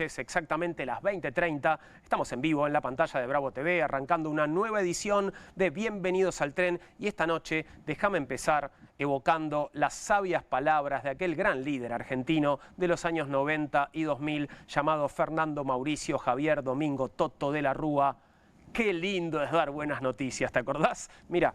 Es exactamente las 20:30. Estamos en vivo en la pantalla de Bravo TV, arrancando una nueva edición de Bienvenidos al Tren. Y esta noche, déjame empezar evocando las sabias palabras de aquel gran líder argentino de los años 90 y 2000, llamado Fernando Mauricio Javier Domingo Toto de la Rúa. Qué lindo es dar buenas noticias, ¿te acordás? Mira,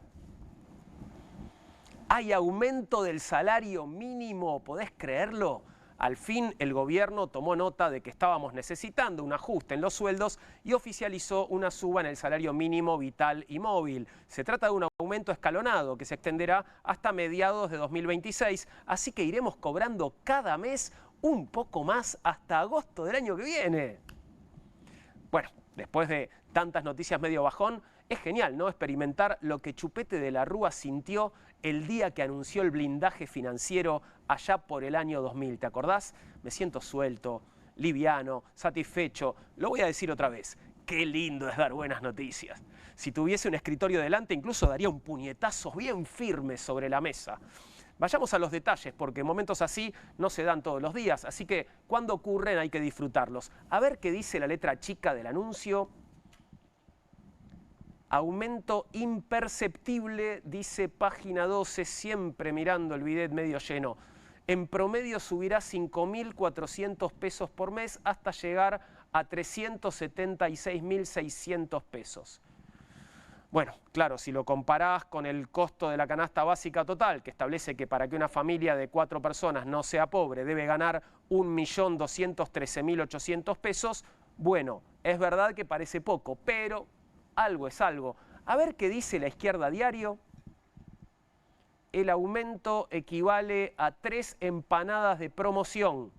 hay aumento del salario mínimo, ¿podés creerlo? Al fin el gobierno tomó nota de que estábamos necesitando un ajuste en los sueldos y oficializó una suba en el salario mínimo vital y móvil. Se trata de un aumento escalonado que se extenderá hasta mediados de 2026, así que iremos cobrando cada mes un poco más hasta agosto del año que viene. Bueno, después de tantas noticias medio bajón, es genial, ¿no? Experimentar lo que Chupete de la Rúa sintió el día que anunció el blindaje financiero allá por el año 2000. ¿Te acordás? Me siento suelto, liviano, satisfecho. Lo voy a decir otra vez. Qué lindo es dar buenas noticias. Si tuviese un escritorio delante, incluso daría un puñetazo bien firme sobre la mesa. Vayamos a los detalles, porque momentos así no se dan todos los días. Así que cuando ocurren hay que disfrutarlos. A ver qué dice la letra chica del anuncio. Aumento imperceptible, dice página 12, siempre mirando el bidet medio lleno. En promedio subirá 5.400 pesos por mes hasta llegar a 376.600 pesos. Bueno, claro, si lo comparás con el costo de la canasta básica total, que establece que para que una familia de 4 personas no sea pobre debe ganar 1.213.800 pesos, bueno, es verdad que parece poco, pero algo es algo. A ver qué dice La Izquierda Diario. El aumento equivale a 3 empanadas de promoción.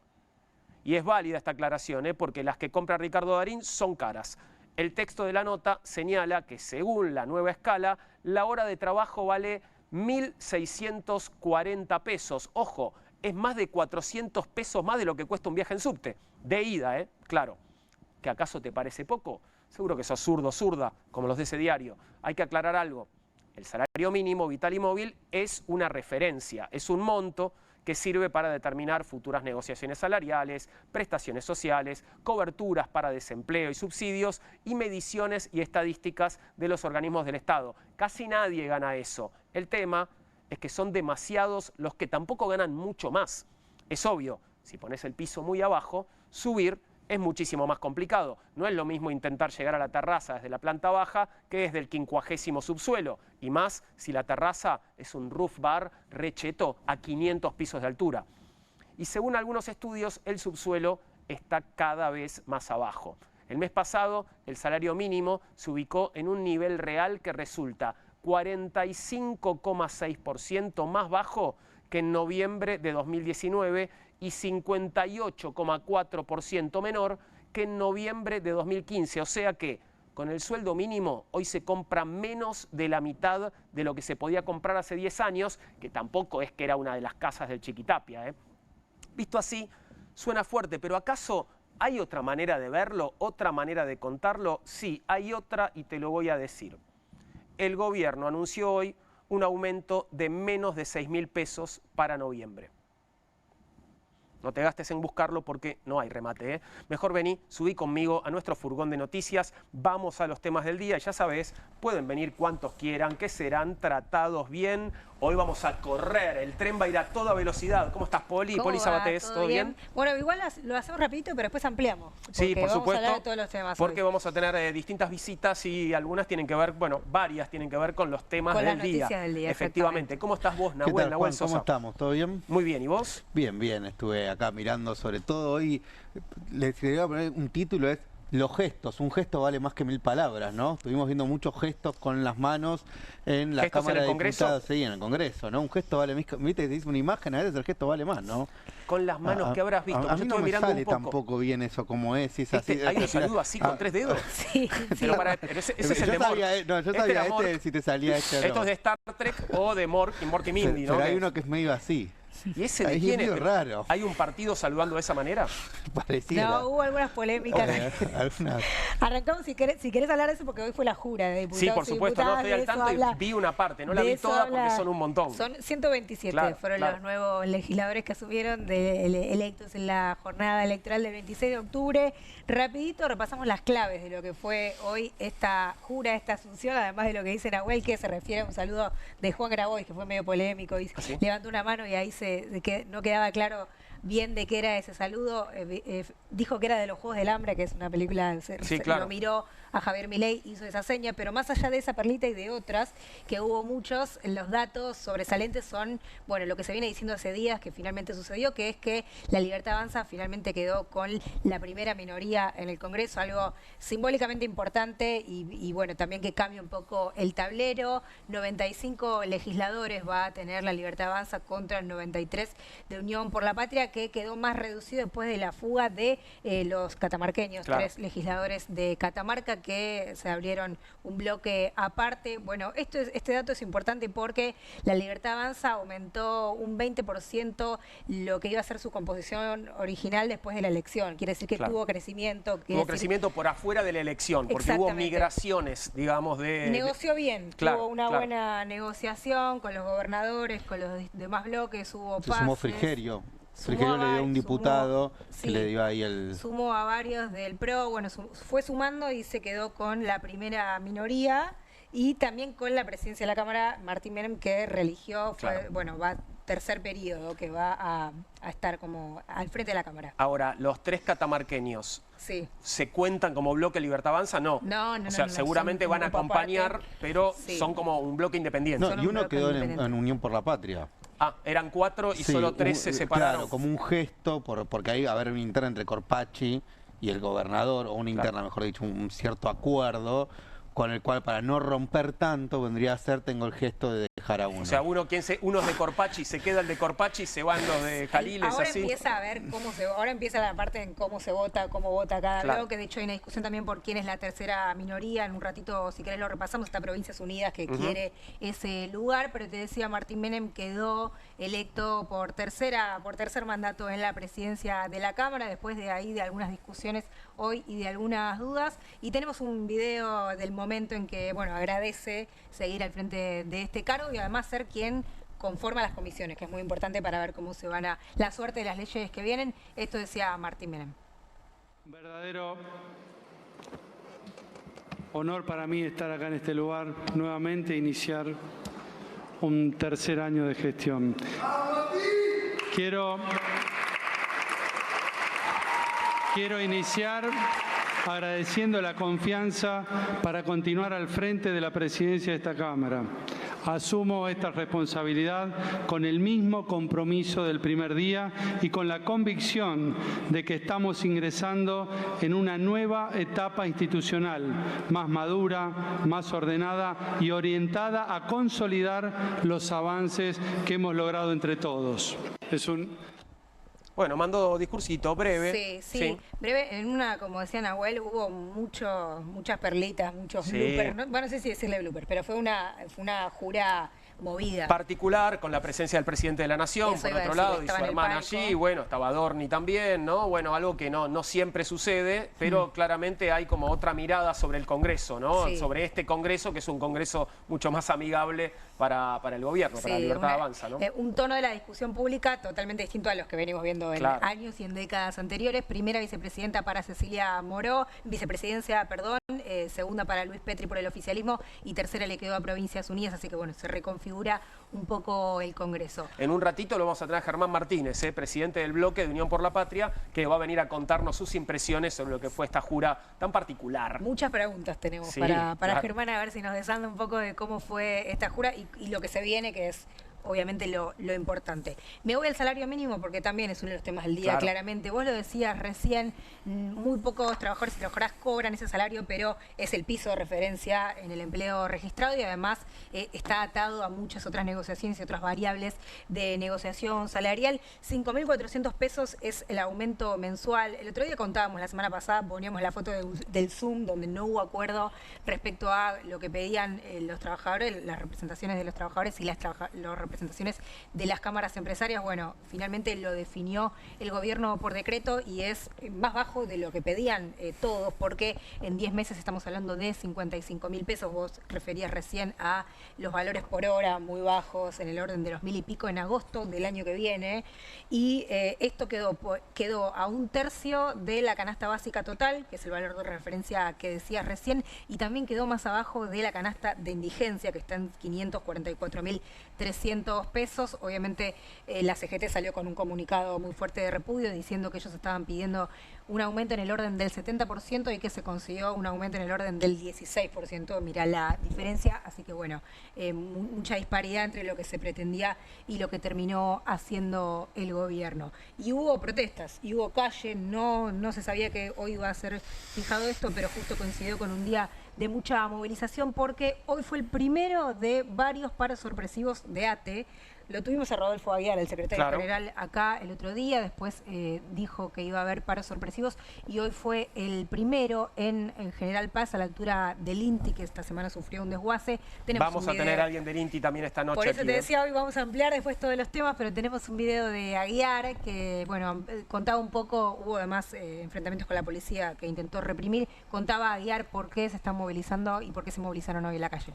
Y es válida esta aclaración, porque las que compra Ricardo Darín son caras. El texto de la nota señala que según la nueva escala, la hora de trabajo vale 1.640 pesos. Ojo, es más de 400 pesos más de lo que cuesta un viaje en subte. De ida, claro. ¿Que acaso te parece poco? Seguro que sos zurdo, zurda, como los de ese diario. Hay que aclarar algo. El salario mínimo vital y móvil es una referencia, es un monto que sirve para determinar futuras negociaciones salariales, prestaciones sociales, coberturas para desempleo y subsidios y mediciones y estadísticas de los organismos del Estado. Casi nadie gana eso. El tema es que son demasiados los que tampoco ganan mucho más. Es obvio, si pones el piso muy abajo, subir es muchísimo más complicado. No es lo mismo intentar llegar a la terraza desde la planta baja que desde el 50º subsuelo. Y más si la terraza es un roof bar recheto a 500 pisos de altura. Y según algunos estudios, el subsuelo está cada vez más abajo. El mes pasado, el salario mínimo se ubicó en un nivel real que resulta 45,6% más bajo que en noviembre de 2019 y 58,4% menor que en noviembre de 2015. O sea que con el sueldo mínimo hoy se compra menos de la mitad de lo que se podía comprar hace 10 años, que tampoco es que era una de las casas del Chiquitapia. Visto así, suena fuerte, pero ¿acaso hay otra manera de verlo, otra manera de contarlo? Sí, hay otra y te lo voy a decir. El gobierno anunció hoy un aumento de menos de 6.000 pesos para noviembre. No te gastes en buscarlo porque no hay remate. Mejor vení, subí conmigo a nuestro furgón de noticias, vamos a los temas del día. Ya sabés, pueden venir cuantos quieran, que serán tratados bien. Hoy vamos a correr, el tren va a ir a toda velocidad. ¿Cómo estás, Poli? Poli Sabatés, ¿todo bien? Bueno, igual lo hacemos rapidito, pero después ampliamos. Sí, por supuesto, vamos a hablar de todos los temas porque hoy. vamos a tener distintas visitas y algunas tienen que ver, bueno, varias tienen que ver con los temas del día. Efectivamente. ¿Cómo estás vos, Nahuel? Nahuel Sosa. ¿Cómo estamos? ¿Todo bien? Muy bien, ¿y vos? Bien, bien. Estuve acá mirando sobre todo hoy. Les quería poner un título, es los gestos. Un gesto vale más que 1000 palabras, ¿no? Estuvimos viendo muchos gestos con las manos en la Cámara de Diputados. Sí, en el Congreso, ¿no? Un gesto vale más, viste, dice una imagen, a veces el gesto vale más, ¿no? Con las manos que habrás visto. A mí no me sale tampoco bien eso como es. Si es así. ¿Hay un saludo así con 3 dedos? Sí. Pero ese es el de Mork. No, yo sabía si te salía este o no. Esto es de Star Trek o de Mork y Mork y Mindy, ¿no? Pero hay uno que es medio así. ¿Y ese de Ahí quién es es? medio raro. ¿Hay un partido saludando de esa manera? Pareciera. No, hubo algunas polémicas. Algunas- Arrancamos, si querés hablar de eso, porque hoy fue la jura de diputados. Sí, por y supuesto, no diputadas, estoy al de eso tanto y habla. vi una parte, no la De vi eso toda habla. porque son un montón. Son 127, Claro, fueron claro. los nuevos legisladores que asumieron electos en la jornada electoral del 26 de octubre. Rapidito repasamos las claves de lo que fue hoy esta jura, esta asunción, además de lo que dice Nahuel, que se refiere a un saludo de Juan Grabois, que fue medio polémico y ¿Ah, sí? levantó una mano y ahí no quedaba claro bien de qué era ese saludo. Dijo que era de los Juegos del Hambre, que es una película, Sí, claro. lo miró a Javier Milei, hizo esa seña, pero más allá de esa perlita y de otras, que hubo muchos, los datos sobresalientes son, bueno, lo que se viene diciendo hace días, que finalmente sucedió, que es que La Libertad Avanza finalmente quedó con la primera minoría en el Congreso, algo simbólicamente importante y bueno, también que cambia un poco el tablero. 95 legisladores va a tener La Libertad Avanza contra el 93 de Unión por la Patria, que quedó más reducido después de la fuga de los catamarqueños, Claro. 3 legisladores de Catamarca que se abrieron un bloque aparte. Bueno, este dato es importante porque La Libertad Avanza aumentó un 20% lo que iba a ser su composición original después de la elección. Quiere decir que Claro. tuvo crecimiento. Hubo crecimiento por afuera de la elección, porque hubo Exactamente. migraciones, digamos, Negoció bien, Claro, tuvo una claro. buena negociación con los gobernadores, con los demás bloques, hubo Se sumó pases. Frigerio. Sumó Frigerio le dio a- un sumó- diputado sí. que le dio ahí el... Sumó a varios del PRO, bueno, fue sumando y se quedó con la primera minoría y también con la presidencia de la Cámara, Martín Menem, que religió, Claro. bueno, va tercer periodo, que va a estar como al frente de la Cámara. Ahora, los 3 catamarqueños, Sí. ¿se cuentan como bloque Libertad Avanza? No. No, O sea, no, seguramente son van a un grupo acompañar, aparte. pero Sí. son como un bloque independiente. No, Son y un uno bloque quedó independiente. en Unión por la Patria. Ah, eran 4 y Sí, solo 3 se separaron. Claro, como un gesto, porque ahí va a haber una interna entre Corpachi y el gobernador, o una Claro. interna, mejor dicho, un cierto acuerdo, con el cual, para no romper tanto, vendría a ser, tengo el gesto de dejar a uno. O sea, uno es de Corpachi, se queda el de Corpachi, se van los de Jalil, es Ahora así. empieza a ver ahora empieza la parte en cómo se vota, cómo vota cada Claro. bloque. De hecho, hay una discusión también por quién es la tercera minoría. En un ratito, si querés, lo repasamos. Está Provincias Unidas que quiere ese lugar, pero te decía, Martín Menem quedó electo por tercer mandato en la presidencia de la Cámara, después de ahí de algunas discusiones hoy y de algunas dudas. Y tenemos un video del momento en que, bueno, agradece seguir al frente de este cargo y además ser quien conforma las comisiones, que es muy importante para ver cómo se van a la suerte de las leyes que vienen. Esto decía Martín Menem. Un verdadero honor para mí estar acá en este lugar nuevamente e iniciar un tercer año de gestión. Quiero iniciar agradeciendo la confianza para continuar al frente de la presidencia de esta Cámara. Asumo esta responsabilidad con el mismo compromiso del primer día y con la convicción de que estamos ingresando en una nueva etapa institucional, más madura, más ordenada y orientada a consolidar los avances que hemos logrado entre todos. Bueno, mando discursito breve. Sí. Breve, en una, como decía Nahuel, hubo muchas perlitas, muchos Sí. bloopers. Bueno, no sé si decirle blooper, pero fue una jura movida. Particular, con la presencia del presidente de la Nación, Eso por iba a otro decir, lado, y estaba su en el hermana palco. allí, bueno, estaba Dorni también, ¿no? Bueno, algo que no siempre sucede, pero claramente hay como otra mirada sobre el Congreso, ¿no? Sí. Sobre este Congreso, que es un Congreso mucho más amigable para el gobierno, para la Libertad Avanza, ¿no? Un tono de la discusión pública totalmente distinto a los que venimos viendo en Claro. años y en décadas anteriores. Primera vicepresidenta para Cecilia Moró, vicepresidencia, perdón, segunda para Luis Petri por el oficialismo y tercera le quedó a Provincias Unidas, así que bueno, se reconfigura un poco el Congreso. En un ratito lo vamos a tener a Germán Martínez, presidente del bloque de Unión por la Patria, que va a venir a contarnos sus impresiones sobre lo que fue esta jura tan particular. Muchas preguntas tenemos Sí, para claro. Germán, a ver si nos desanda un poco de cómo fue esta jura y lo que se viene, que es obviamente lo importante. Me voy al salario mínimo porque también es uno de los temas del día, Claro. claramente. Vos lo decías recién, muy pocos trabajadores y trabajadoras cobran ese salario, pero es el piso de referencia en el empleo registrado y además está atado a muchas otras negociaciones y otras variables de negociación salarial. 5.400 pesos es el aumento mensual. El otro día contábamos, la semana pasada poníamos la foto del Zoom, donde no hubo acuerdo respecto a lo que pedían los trabajadores, las representaciones de los trabajadores y los representantes representaciones de las cámaras empresarias. Bueno, finalmente lo definió el gobierno por decreto y es más bajo de lo que pedían todos, porque en 10 meses estamos hablando de 55.000 pesos. Vos referías recién a los valores por hora muy bajos, en el orden de los 1.000 y pico en agosto del año que viene, y esto quedó a 1/3 de la canasta básica total, que es el valor de referencia que decías recién, y también quedó más abajo de la canasta de indigencia, que está en 544.300 pesos. Obviamente la CGT salió con un comunicado muy fuerte de repudio diciendo que ellos estaban pidiendo un aumento en el orden del 70% y que se consiguió un aumento en el orden del 16%. Mirá la diferencia, así que bueno, mucha disparidad entre lo que se pretendía y lo que terminó haciendo el gobierno. Y hubo protestas, y hubo calle, no se sabía que hoy iba a ser fijado esto, pero justo coincidió con un día de mucha movilización porque hoy fue el primero de varios paros sorpresivos de ATE. Lo tuvimos a Rodolfo Aguiar, el secretario general, acá el otro día, después dijo que iba a haber paros sorpresivos y hoy fue el primero en General Paz, a la altura del INTI, que esta semana sufrió un desguace. Vamos a tener a alguien del INTI también esta noche. Por eso aquí, te decía, hoy vamos a ampliar después todos los temas, pero tenemos un video de Aguiar que, bueno, contaba un poco, hubo además enfrentamientos con la policía que intentó reprimir, contaba Aguiar por qué se están movilizando y por qué se movilizaron hoy en la calle.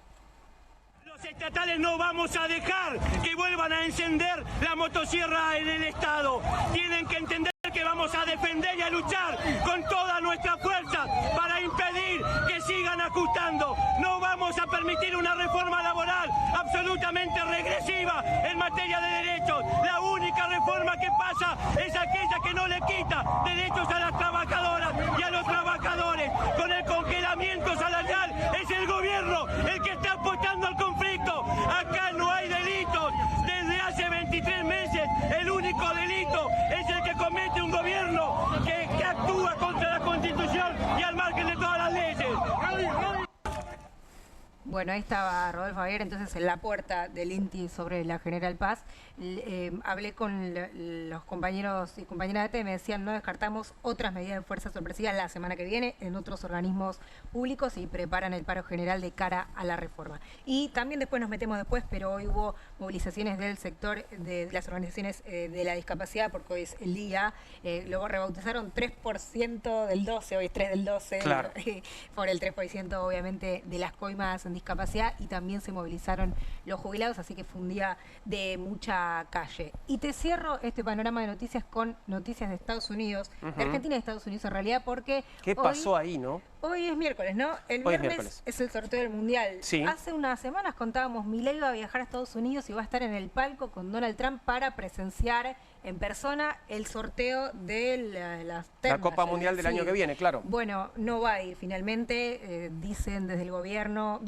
Los estatales no vamos a dejar que vuelvan a encender la motosierra en el Estado. Tienen que entender que vamos a defender y a luchar con toda nuestra fuerza para impedir que sigan ajustando. No vamos a permitir una reforma laboral absolutamente regresiva en materia de derechos. La única reforma que pasa es aquella que no le quita derechos a las trabajadoras y a los trabajadores. Con el congelamiento salarial es el gobierno el que está apostando al conflicto. Acá no hay delitos. Desde hace 23 meses el único delito es el que comete un gobierno que actúa contra la Constitución y al margen de todas las leyes. Bueno, ahí estaba Rodolfo Aguiar, entonces en la puerta del INTI sobre la General Paz. Hablé con los compañeros y compañeras de ATE, me decían no descartamos otras medidas de fuerza sorpresivas la semana que viene en otros organismos públicos y preparan el paro general de cara a la reforma. Y también después nos metemos después, pero hoy hubo movilizaciones del sector de las organizaciones de la discapacidad, porque hoy es el día, luego rebautizaron 3% del 12, hoy es 3 del 12, claro. Por el 3% obviamente de las coimas en discapacidad, y también se movilizaron los jubilados, así que fue un día de mucha calle. Y te cierro este panorama de noticias con noticias de Estados Unidos, de Argentina y de Estados Unidos en realidad, porque ¿qué pasó ahí, no? Hoy es miércoles, ¿no? El viernes es el sorteo del Mundial. Sí. Hace unas semanas contábamos, Milei va a viajar a Estados Unidos y va a estar en el palco con Donald Trump para presenciar en persona el sorteo de las ternas, la Copa Mundial del año que viene, claro. Bueno, no va a ir finalmente, dicen desde el gobierno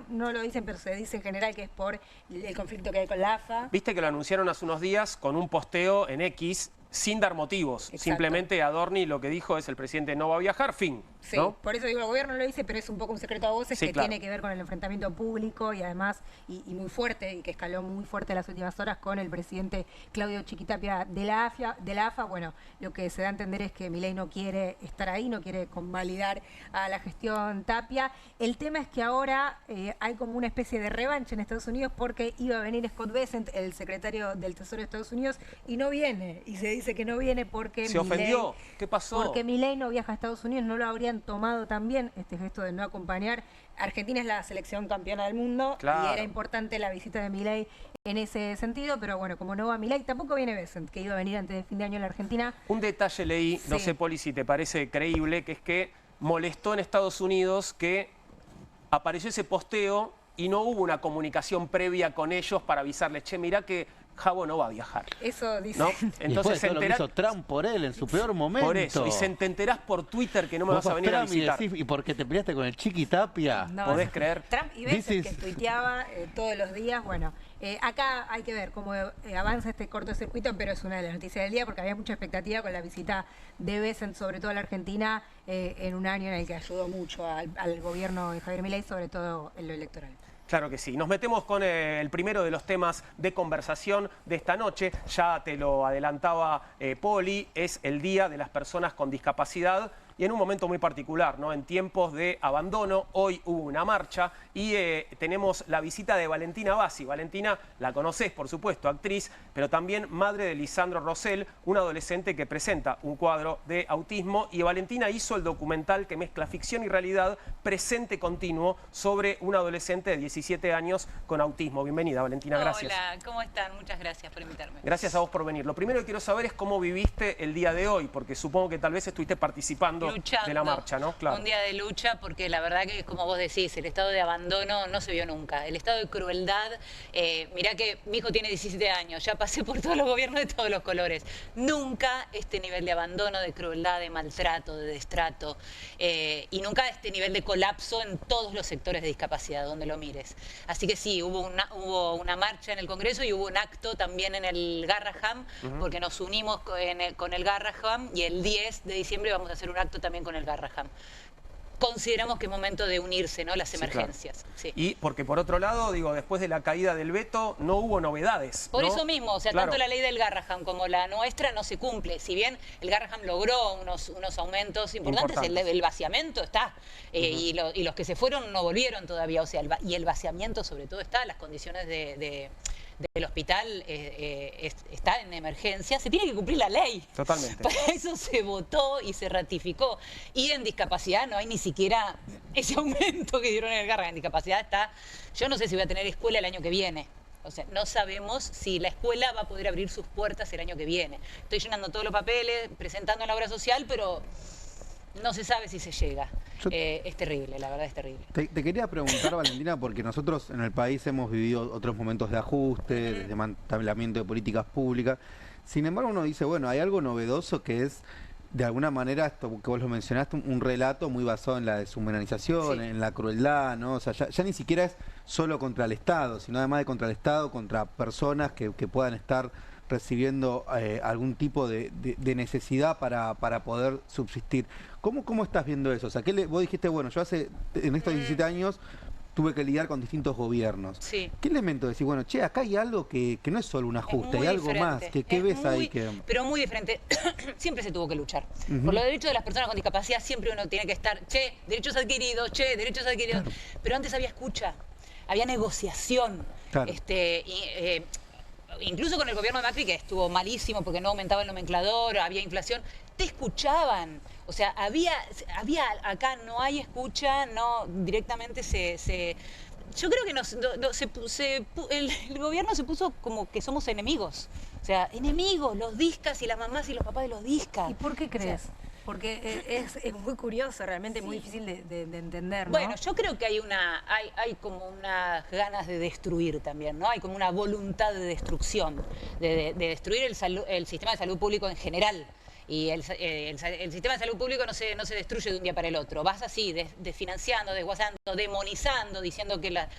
no lo dicen, pero se dice en general que es por el conflicto que hay con la AFA. Viste que lo anunciaron hace unos días con un posteo en X sin dar motivos. Exacto. Simplemente Adorni lo que dijo es el presidente no va a viajar, fin. Sí, ¿no? por eso digo, el gobierno lo dice, pero es un poco un secreto a voces sí, que claro. tiene que ver con el enfrentamiento público y además, y muy fuerte, y que escaló muy fuerte en las últimas horas con el presidente Claudio Chiquitapia de la AFA. Bueno, lo que se da a entender es que Milei no quiere estar ahí, no quiere convalidar a la gestión Tapia. El tema es que ahora hay como una especie de revancha en Estados Unidos porque iba a venir Scott Bessent, el secretario del Tesoro de Estados Unidos, y no viene. Y se dice que no viene porque ¿se ofendió? ¿Qué pasó? Porque Milei no viaja a Estados Unidos, no lo habrían tomado tan bien este gesto de no acompañar. Argentina es la selección campeona del mundo, claro. Y era importante la visita de Milei en ese sentido, pero bueno, como no va Milei, tampoco viene Bessent, que iba a venir antes de fin de año en la Argentina. Un detalle leí, no sé, Poli, si te parece creíble, que es que molestó en Estados Unidos que apareció ese posteo y no hubo una comunicación previa con ellos para avisarles, che, mirá que Jabo no va a viajar. Eso dice. ¿No? Entonces se lo hizo Trump por él en su peor momento. Por eso, y te enterás por Twitter que no me vas a venir a visitar. ¿Y por qué te peleaste con el Chiquitapia? No, ¿podés creer? Trump y Bessent, que tuiteaba todos los días. Bueno, acá hay que ver cómo avanza este cortocircuito, pero es una de las noticias del día porque había mucha expectativa con la visita de Bessent, sobre todo a la Argentina, en un año en el que ayudó mucho al gobierno de Javier Milei, sobre todo en lo electoral. Claro que sí. Nos metemos con el primero de los temas de conversación de esta noche. Ya te lo adelantaba Poli, es el Día de las Personas con Discapacidad. y en un momento muy particular, ¿no? En tiempos de abandono, hoy hubo una marcha y tenemos la visita de Valentina Bassi. Valentina, la conocés, por supuesto, actriz, pero también madre de Lisandro Rosell, un adolescente que presenta un cuadro de autismo, y Valentina hizo el documental que mezcla ficción y realidad, presente continuo, sobre un adolescente de 17 años con autismo. Bienvenida, Valentina, gracias. Hola, ¿cómo están? Muchas gracias por invitarme. Gracias a vos por venir. Lo primero que quiero saber es cómo viviste el día de hoy, porque supongo que tal vez estuviste participando de la marcha, ¿no? Claro. Un día de lucha, porque la verdad que, como vos decís, el estado de abandono no se vio nunca. El estado de crueldad, mirá que mi hijo tiene 17 años, ya pasé por todos los gobiernos de todos los colores. Nunca este nivel de abandono, de crueldad, de maltrato, de destrato, y nunca este nivel de colapso en todos los sectores de discapacidad, donde lo mires. Así que sí, hubo una marcha en el Congreso y hubo un acto también en el Garraham, porque nos unimos con el Garraham, y el 10 de diciembre vamos a hacer un acto también con el Garraham. Consideramos que es momento de unirse, ¿no? Las emergencias. Claro. Sí. Y porque por otro lado, digo, después de la caída del veto no hubo novedades, Por ¿no? eso mismo, o sea, Claro. tanto la ley del Garraham como la nuestra no se cumple. Si bien el Garraham logró unos aumentos importantes, el vaciamiento está. Y los que se fueron no volvieron todavía. O sea, y el vaciamiento sobre todo está, las condiciones del hospital está en emergencia, se tiene que cumplir la ley. Totalmente. Para eso se votó y se ratificó. Y en discapacidad no hay ni siquiera ese aumento que dieron en el Garraham. En discapacidad está, yo no sé si voy a tener escuela el año que viene. O sea, no sabemos si la escuela va a poder abrir sus puertas el año que viene. Estoy llenando todos los papeles, presentando en la obra social, pero no se sabe si se llega. Es terrible, la verdad es terrible. Te quería preguntar, Valentina, porque nosotros en el país hemos vivido otros momentos de ajuste, de desmantelamiento de políticas públicas. Sin embargo, uno dice, bueno, hay algo novedoso que es, de alguna manera, esto que vos lo mencionaste, un relato muy basado en la deshumanización, en la crueldad, ¿no? O sea, ya ni siquiera es solo contra el Estado, sino además de contra el Estado, contra personas que puedan estar recibiendo algún tipo de necesidad para poder subsistir. ¿Cómo estás viendo eso? O sea, vos dijiste, bueno, yo en estos 17 años tuve que lidiar con distintos gobiernos. Sí. ¿Qué elemento decís? Bueno, che, acá hay algo que no es solo un ajuste, hay algo más. ¿Qué ves ahí? Pero muy diferente. Siempre se tuvo que luchar. Por los derechos de las personas con discapacidad siempre uno tiene que estar, che, derechos adquiridos, che, derechos adquiridos. Claro. Pero antes había escucha, había negociación. Claro. Incluso con el gobierno de Macri, que estuvo malísimo porque no aumentaba el nomenclador, había inflación, te escuchaban. O sea, había acá no hay escucha, no directamente yo creo que el gobierno se puso como que somos enemigos. O sea, enemigos, los discas y las mamás y los papás de los discas. ¿Y por qué crees? Porque es muy curioso, realmente muy difícil de entender, ¿no? Bueno, yo creo que hay como unas ganas de destruir también, ¿no? Hay como una voluntad de destrucción, de destruir el sistema de salud público en general. Y el sistema de salud público no se destruye de un día para el otro. Vas así, desfinanciando, desguazando, demonizando, diciendo que las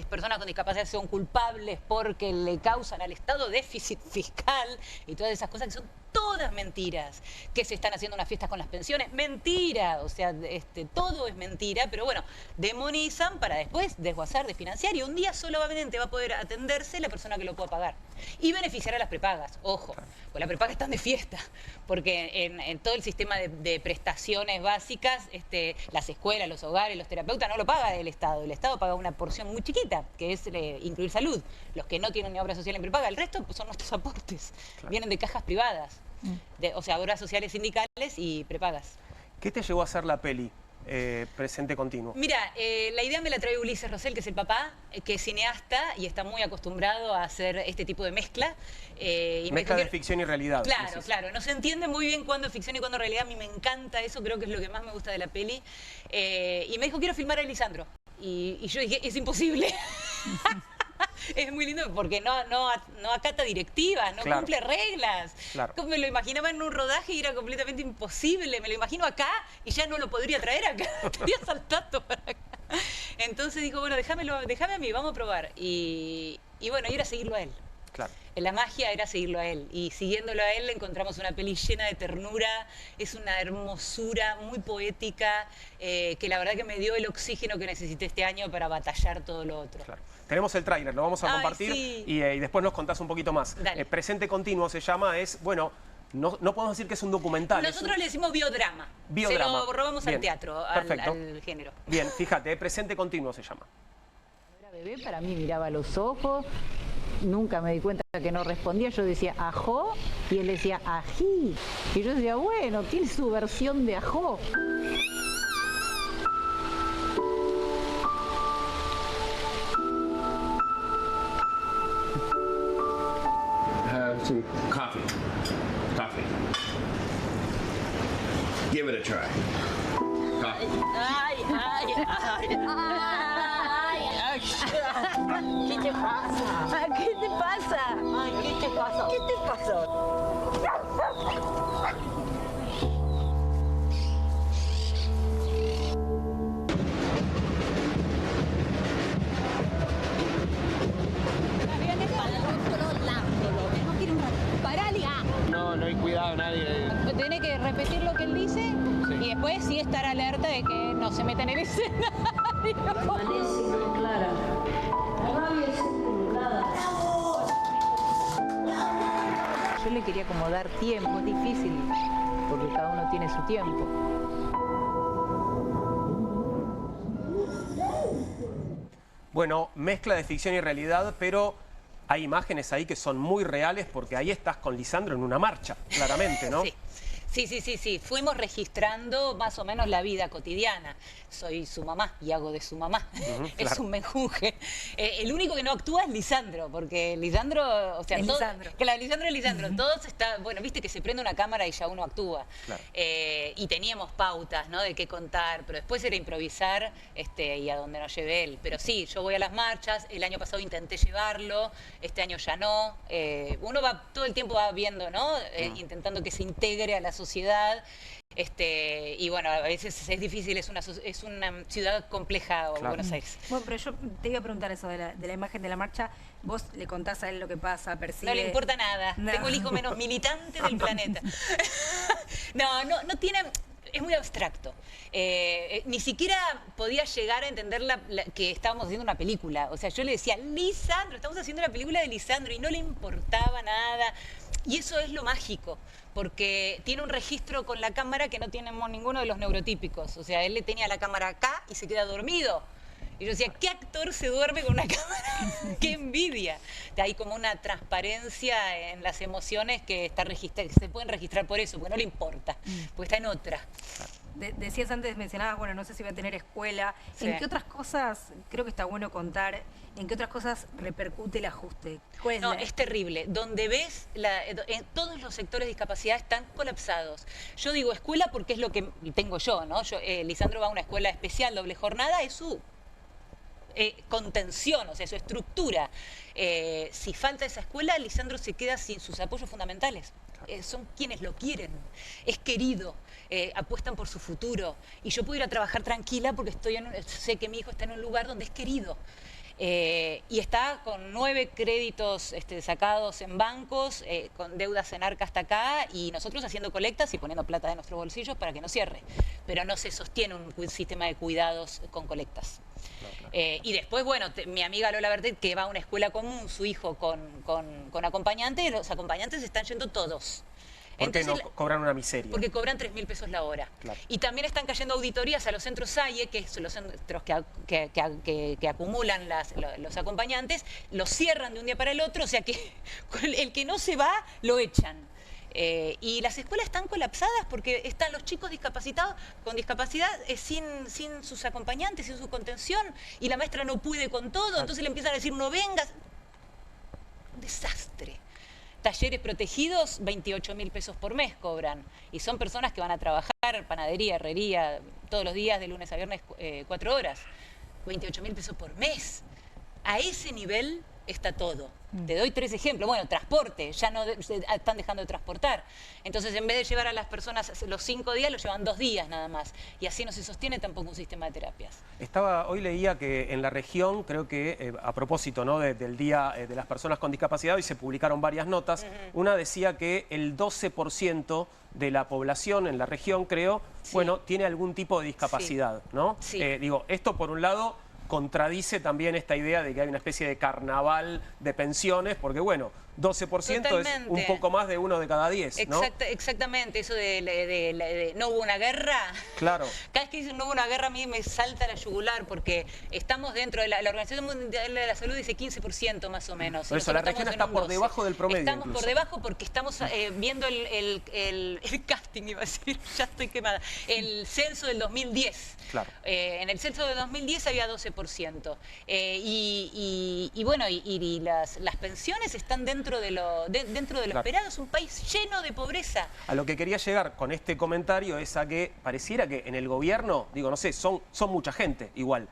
personas con discapacidad son culpables porque le causan al Estado déficit fiscal y todas esas cosas que son todas mentiras. Que se están haciendo unas fiestas con las pensiones, mentira. O sea, todo es mentira, pero bueno, demonizan para después desguazar, desfinanciar, y un día solamente va a poder atenderse la persona que lo pueda pagar. Y beneficiar a las prepagas, ojo, pues las prepagas están de fiesta, porque en todo el sistema de prestaciones básicas, las escuelas, los hogares, los terapeutas no lo paga el Estado paga una porción muy chiquita, que es incluir salud. Los que no tienen ni obra social en prepaga, el resto pues, son nuestros aportes, vienen de cajas privadas, o sea, obras sociales sindicales y prepagas. ¿Qué te llevó a hacer la peli Presente Continuo? Mira, la idea me la trae Ulises Rosell, que es el papá, que es cineasta y está muy acostumbrado a hacer este tipo de mezcla. Mezcla de ficción y realidad. Claro, claro. No se entiende muy bien cuándo es ficción y cuándo es realidad. A mí me encanta eso, creo que es lo que más me gusta de la peli. Y me dijo, quiero filmar a Lisandro. Y yo dije, es imposible. Es muy lindo porque no acata directivas, no cumple reglas. Claro. Me lo imaginaba en un rodaje y era completamente imposible. Me lo imagino acá y ya no lo podría traer acá. Estaría saltando para acá. Entonces dijo, bueno, déjame a mí, vamos a probar. Y bueno, ir a seguirlo a él. Claro. La magia era seguirlo a él. Y siguiéndolo a él encontramos una peli llena de ternura. Es una hermosura muy poética que la verdad que me dio el oxígeno que necesité este año para batallar todo lo otro. Claro. Tenemos el tráiler, lo vamos a compartir y después nos contás un poquito más. Dale. Presente Continuo se llama, bueno, No podemos decir que es un documental. Nosotros le decimos biodrama. Biodrama. Se lo robamos Bien. al teatro, Perfecto. al género. Bien, fíjate, presente continuo se llama. Cuando era bebé, para mí miraba a los ojos, nunca me di cuenta que no respondía. Yo decía ajó y él decía ají. Y yo decía, bueno, tiene su versión de ajó. Have some coffee. Coffee. Give it a try. Coffee. Ay, ay, ay, ay, ay. ¿Qué te pasa? ¿Qué te pasa? Ay, ¿qué te pasa? ¿Qué te pasó? No hay cuidado, nadie. Tiene que repetir lo que él dice y después sí estar alerta de que no se metan en el escenario. Yo le quería como dar tiempo, es difícil, porque cada uno tiene su tiempo. Bueno, mezcla de ficción y realidad, pero hay imágenes ahí que son muy reales porque ahí estás con Lisandro en una marcha, claramente, ¿no? Sí. Sí. Fuimos registrando más o menos la vida cotidiana. Soy su mamá y hago de su mamá. Es claro. un menjunje. El único que no actúa es Lisandro, porque Lisandro, o sea, Es todo- Lisandro. Claro, Lisandro es Lisandro. Todos está, bueno, viste que se prende una cámara y ya uno actúa. Claro. Y teníamos pautas, ¿no? De qué contar, pero después era improvisar y a donde nos lleve él. Pero sí, yo voy a las marchas. El año pasado intenté llevarlo, este año ya no. Uno va todo el tiempo va viendo, ¿no? Intentando que se integre a la sociedad. Y bueno, a veces es difícil, es una ciudad compleja, Claro. Buenos Aires. Bueno, pero yo te iba a preguntar eso de la imagen de la marcha. Vos le contás a él lo que pasa, percibe... No le importa nada. No. Tengo el hijo menos militante del planeta. No tiene... Es muy abstracto. Ni siquiera podía llegar a entender que estábamos haciendo una película. O sea, yo le decía, Lisandro, estamos haciendo la película de Lisandro, y no le importaba nada. Y eso es lo mágico, porque tiene un registro con la cámara que no tenemos ninguno de los neurotípicos. O sea, él le tenía la cámara acá y se queda dormido. Y yo decía, ¿qué actor se duerme con una cámara? ¡Qué envidia! Hay como una transparencia en las emociones que se pueden registrar por eso, porque no le importa, porque está en otra. Decías antes, mencionabas, bueno, no sé si va a tener escuela. Sí. ¿En qué otras cosas, creo que está bueno contar, en qué otras cosas repercute el ajuste? ¿Cuál es No, la- es terrible. Donde ves, en todos los sectores de discapacidad están colapsados. Yo digo escuela porque es lo que tengo yo, ¿no? Lisandro va a una escuela especial, doble jornada, es su contención, o sea, su estructura. Si falta esa escuela, Lisandro se queda sin sus apoyos fundamentales. Son quienes lo quieren, es querido, apuestan por su futuro. Y yo puedo ir a trabajar tranquila porque sé que mi hijo está en un lugar donde es querido. Y está con 9 créditos sacados en bancos, con deudas en Arca hasta acá, y nosotros haciendo colectas y poniendo plata de nuestros bolsillos para que no cierre. Pero no se sostiene un sistema de cuidados con colectas. Y después, bueno, mi amiga Lola Bertet, que va a una escuela común, su hijo con acompañantes, los acompañantes están yendo todos. ¿Por qué no Entonces, cobran una miseria? porque cobran 3.000 pesos la hora. Claro. Y también están cayendo auditorías a los centros SAIE, que son los centros que acumulan los acompañantes, los cierran de un día para el otro, o sea que el que no se va, lo echan. Y las escuelas están colapsadas porque están los chicos discapacitados con discapacidad sin sus acompañantes, sin su contención, y la maestra no puede con todo, entonces le empiezan a decir no vengas. Un desastre. Talleres protegidos, 28.000 pesos por mes cobran. Y son personas que van a trabajar, panadería, herrería, todos los días, de lunes a viernes, 4 horas. 28.000 pesos por mes. A ese nivel está todo. Te doy 3 ejemplos. Bueno, transporte, ya no están dejando de transportar. Entonces, en vez de llevar a las personas los 5 días, los llevan 2 días nada más. Y así no se sostiene tampoco un sistema de terapias. Hoy leía que en la región, creo que a propósito, ¿no? del Día de las Personas con Discapacidad, hoy se publicaron varias notas. Una decía que el 12% de la población en la región, creo, Sí. bueno, tiene algún tipo de discapacidad, ¿no? Sí. Digo, esto por un lado contradice también esta idea de que hay una especie de carnaval de pensiones, porque bueno, 12% Totalmente. es un poco más de 1 de cada 10, ¿no? Exactamente, eso de no hubo una guerra. Claro. Cada vez que dicen no hubo una guerra a mí me salta la yugular porque estamos dentro de la Organización Mundial de la Salud dice 15% más o menos. Por eso, la región está por debajo del promedio. Estamos incluso. por debajo porque estamos viendo el casting, iba a decir, ya estoy quemada, el censo del 2010. Claro. En el censo del 2010 había 12%. Y bueno, las pensiones están dentro de lo esperado. Es un país lleno de pobreza. A lo que quería llegar con este comentario es a que pareciera que en el gobierno, digo, no sé, son mucha gente igual.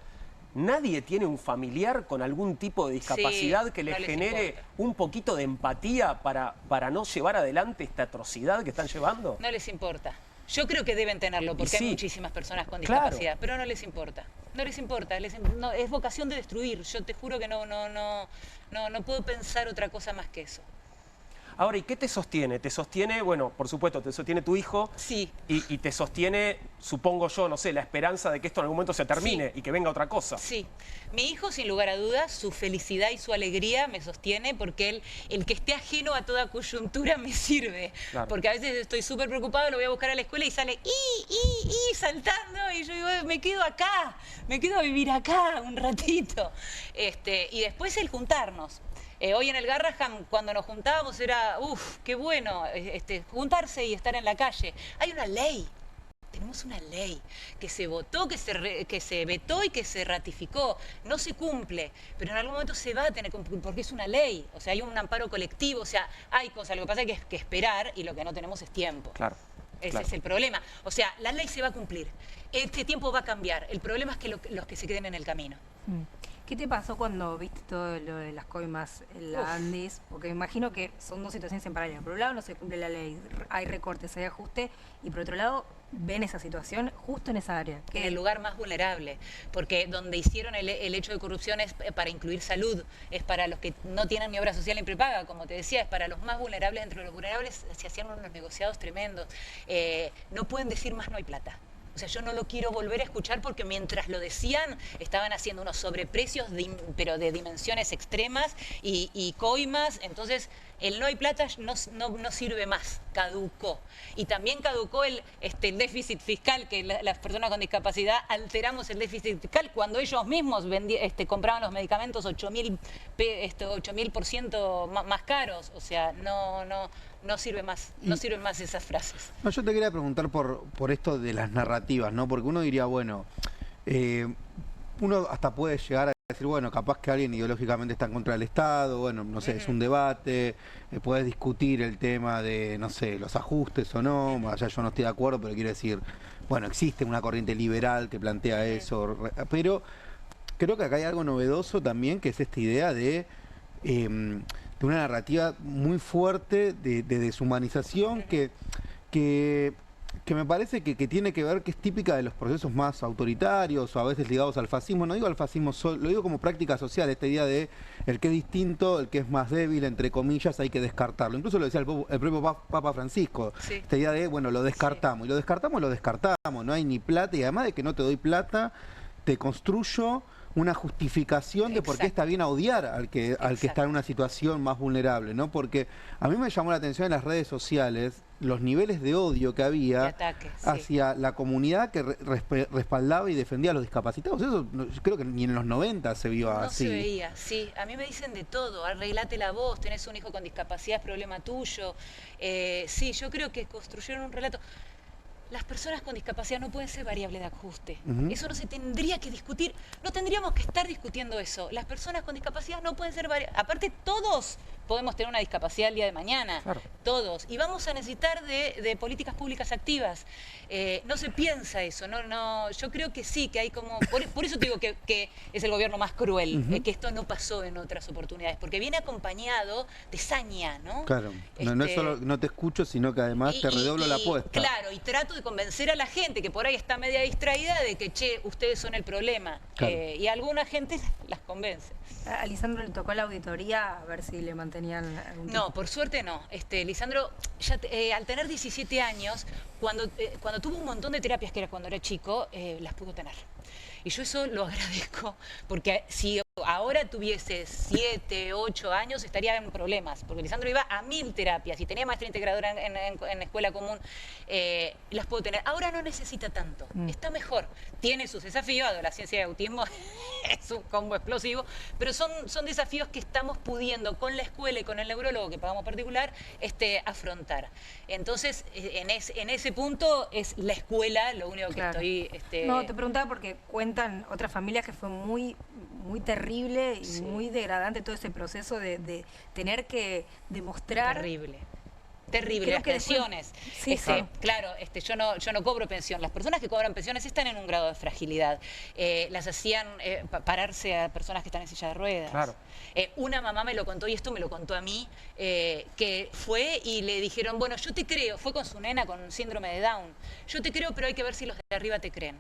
¿Nadie tiene un familiar con algún tipo de discapacidad que le genere un poquito de empatía para no llevar adelante esta atrocidad que están llevando? No les importa. Yo creo que deben tenerlo porque hay muchísimas personas con discapacidad, pero no les importa. No les importa, es vocación de destruir. Yo te juro que no puedo pensar otra cosa más que eso. Ahora, ¿y qué te sostiene? Te sostiene, bueno, por supuesto, te sostiene tu hijo. Sí. Y te sostiene, supongo yo, no sé, la esperanza de que esto en algún momento se termine y que venga otra cosa. Sí. Mi hijo, sin lugar a dudas, su felicidad y su alegría me sostiene porque el que esté ajeno a toda coyuntura me sirve. Claro. Porque a veces estoy súper preocupado, lo voy a buscar a la escuela y sale saltando y yo digo, me quedo acá, me quedo a vivir acá un ratito. Y después el juntarnos. Hoy en el Garraham, cuando nos juntábamos, era, qué bueno, juntarse y estar en la calle. Hay una ley, tenemos una ley que se votó, que se vetó y que se ratificó. No se cumple, pero en algún momento se va a tener que cumplir, porque es una ley. O sea, hay un amparo colectivo, o sea, hay cosas. Lo que pasa es que esperar y lo que no tenemos es tiempo. Claro. Ese es el problema. O sea, la ley se va a cumplir. Este tiempo va a cambiar. El problema es que los que se queden en el camino. ¿Qué te pasó cuando viste todo lo de las coimas en la Andes? Porque me imagino que son dos situaciones en paralelo. Por un lado no se cumple la ley, hay recortes, hay ajuste, y por otro lado ven esa situación justo en esa área. En el lugar más vulnerable, porque donde hicieron el hecho de corrupción es para incluir salud, es para los que no tienen ni obra social ni prepaga, como te decía, es para los más vulnerables. Entre los vulnerables se hacían unos negociados tremendos. No pueden decir más no hay plata. O sea, yo no lo quiero volver a escuchar porque mientras lo decían estaban haciendo unos sobreprecios, pero de dimensiones extremas y coimas. Entonces, el no hay plata no sirve más, caducó. Y también caducó el déficit fiscal, que las personas con discapacidad alteramos el déficit fiscal cuando ellos mismos compraban los medicamentos 8.000% más caros. O sea, no sirve más, no sirven más esas frases. No, yo te quería preguntar por esto de las narrativas, ¿no? Porque uno diría, bueno, uno hasta puede llegar a decir, bueno, capaz que alguien ideológicamente está en contra del Estado, bueno, no sé, es un debate, puedes discutir el tema de, no sé, los ajustes o no, allá yo no estoy de acuerdo, pero quiero decir, bueno, existe una corriente liberal que plantea eso, pero creo que acá hay algo novedoso también, que es esta idea de una narrativa muy fuerte de deshumanización que me parece que tiene que ver, que es típica de los procesos más autoritarios o a veces ligados al fascismo. No digo al fascismo solo, lo digo como práctica social, esta idea de el que es distinto, el que es más débil, entre comillas, hay que descartarlo. Incluso lo decía el propio Papa Francisco, esta idea de, bueno, lo descartamos. Y lo descartamos, no hay ni plata, y además de que no te doy plata, te construyo una justificación de por qué está bien odiar al que está en una situación más vulnerable, ¿no? Porque a mí me llamó la atención en las redes sociales los niveles de odio que había hacia la comunidad que respaldaba y defendía a los discapacitados. Eso creo que ni en los 90 se vio así. No se veía, sí. A mí me dicen de todo. Arreglate la voz, tenés un hijo con discapacidad, es problema tuyo. Sí, yo creo que construyeron un relato. Las personas con discapacidad no pueden ser variable de ajuste. Eso no se tendría que discutir. No tendríamos que estar discutiendo eso. Las personas con discapacidad no pueden ser variables. Aparte, todos podemos tener una discapacidad el día de mañana. Claro. Todos. Y vamos a necesitar de políticas públicas activas. No se piensa eso. Yo creo que sí, que hay como... Por eso te digo que es el gobierno más cruel, que esto no pasó en otras oportunidades. Porque viene acompañado de saña, ¿no? Claro. No es solo no te escucho, sino que además te redoblo la apuesta. Claro, y trato de convencer a la gente que por ahí está media distraída de que, che, ustedes son el problema. Claro. Y alguna gente las convence. ¿A Lisandro le tocó la auditoría a ver si le mantenían algún tipo? No, por suerte no. Lisandro, ya al tener 17 años, cuando tuvo un montón de terapias, que era cuando era chico, las pudo tener. Y yo eso lo agradezco, porque si ahora tuviese 7, 8 años estaría en problemas, porque Lisandro iba a 1000 terapias y tenía maestría integradora en escuela común, las puedo tener. Ahora no necesita tanto, está mejor. Tiene sus desafíos, la ciencia de autismo es un combo explosivo, pero son desafíos que estamos pudiendo con la escuela y con el neurólogo que pagamos particular afrontar. Entonces, en ese punto es la escuela lo único que estoy... No, te preguntaba porque cuentan otras familias que fue muy terrible y muy degradante todo ese proceso de tener que demostrar... Terrible, las pensiones. Claro, yo no cobro pensión. Las personas que cobran pensiones están en un grado de fragilidad. Las hacían pararse a personas que están en silla de ruedas. Claro. Una mamá me lo contó, y esto me lo contó a mí, que fue y le dijeron, bueno, yo te creo, fue con su nena con síndrome de Down. Yo te creo, pero hay que ver si los de arriba te creen.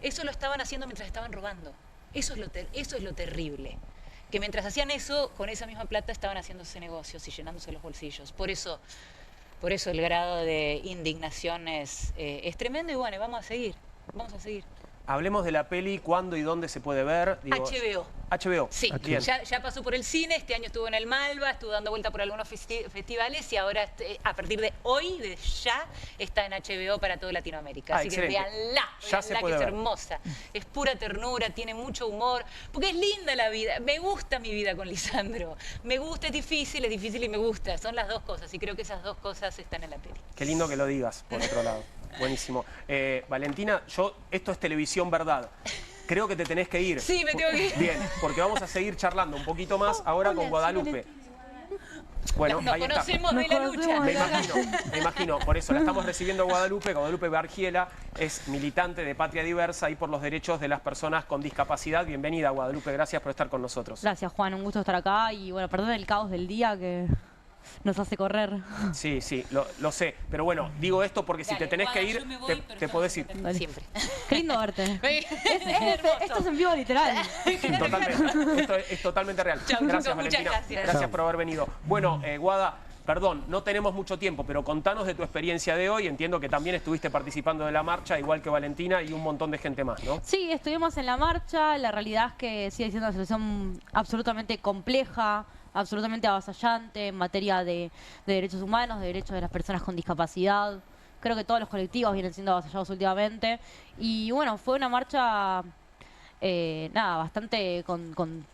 Eso lo estaban haciendo mientras estaban robando. Eso es lo terrible. Que mientras hacían eso, con esa misma plata estaban haciéndose negocios y llenándose los bolsillos. Por eso el grado de indignación es tremendo y bueno, vamos a seguir. Hablemos de la peli, ¿cuándo y dónde se puede ver? HBO. HBO. Sí, ya pasó por el cine, este año estuvo en el Malva, estuvo dando vuelta por algunos festivales y ahora a partir de hoy, de ya, está en HBO para toda Latinoamérica. Así que véanla, que es hermosa. Es pura ternura, tiene mucho humor, porque es linda la vida. Me gusta mi vida con Lisandro. Me gusta, es difícil y me gusta. Son las dos cosas y creo que esas dos cosas están en la peli. Qué lindo que lo digas, por otro lado. Buenísimo. Valentina, esto es televisión verdad. Creo que te tenés que ir. Sí, me tengo que ir. Bien, porque vamos a seguir charlando un poquito más ahora con Guadalupe. Bueno, nos conocemos de la lucha. Me imagino. Por eso la estamos recibiendo a Guadalupe. Guadalupe Bargiela es militante de Patria Diversa y por los derechos de las personas con discapacidad. Bienvenida, Guadalupe. Gracias por estar con nosotros. Gracias, Juan. Un gusto estar acá. Y bueno, perdón el caos del día que nos hace correr. Sí, lo sé. Pero bueno, digo esto porque si te tenés que ir, te podés ir. Siempre. Qué lindo verte. Esto es en vivo literal. Totalmente. Esto es totalmente real. Gracias, Valentina. Gracias por haber venido. Bueno, Guada, perdón, no tenemos mucho tiempo, pero contanos de tu experiencia de hoy. Entiendo que también estuviste participando de la marcha, igual que Valentina y un montón de gente más, ¿no? Sí, estuvimos en la marcha. La realidad es que sigue siendo una situación absolutamente compleja, absolutamente avasallante en materia de derechos humanos, de derechos de las personas con discapacidad. Creo que todos los colectivos vienen siendo avasallados últimamente. Y bueno, fue una marcha, bastante con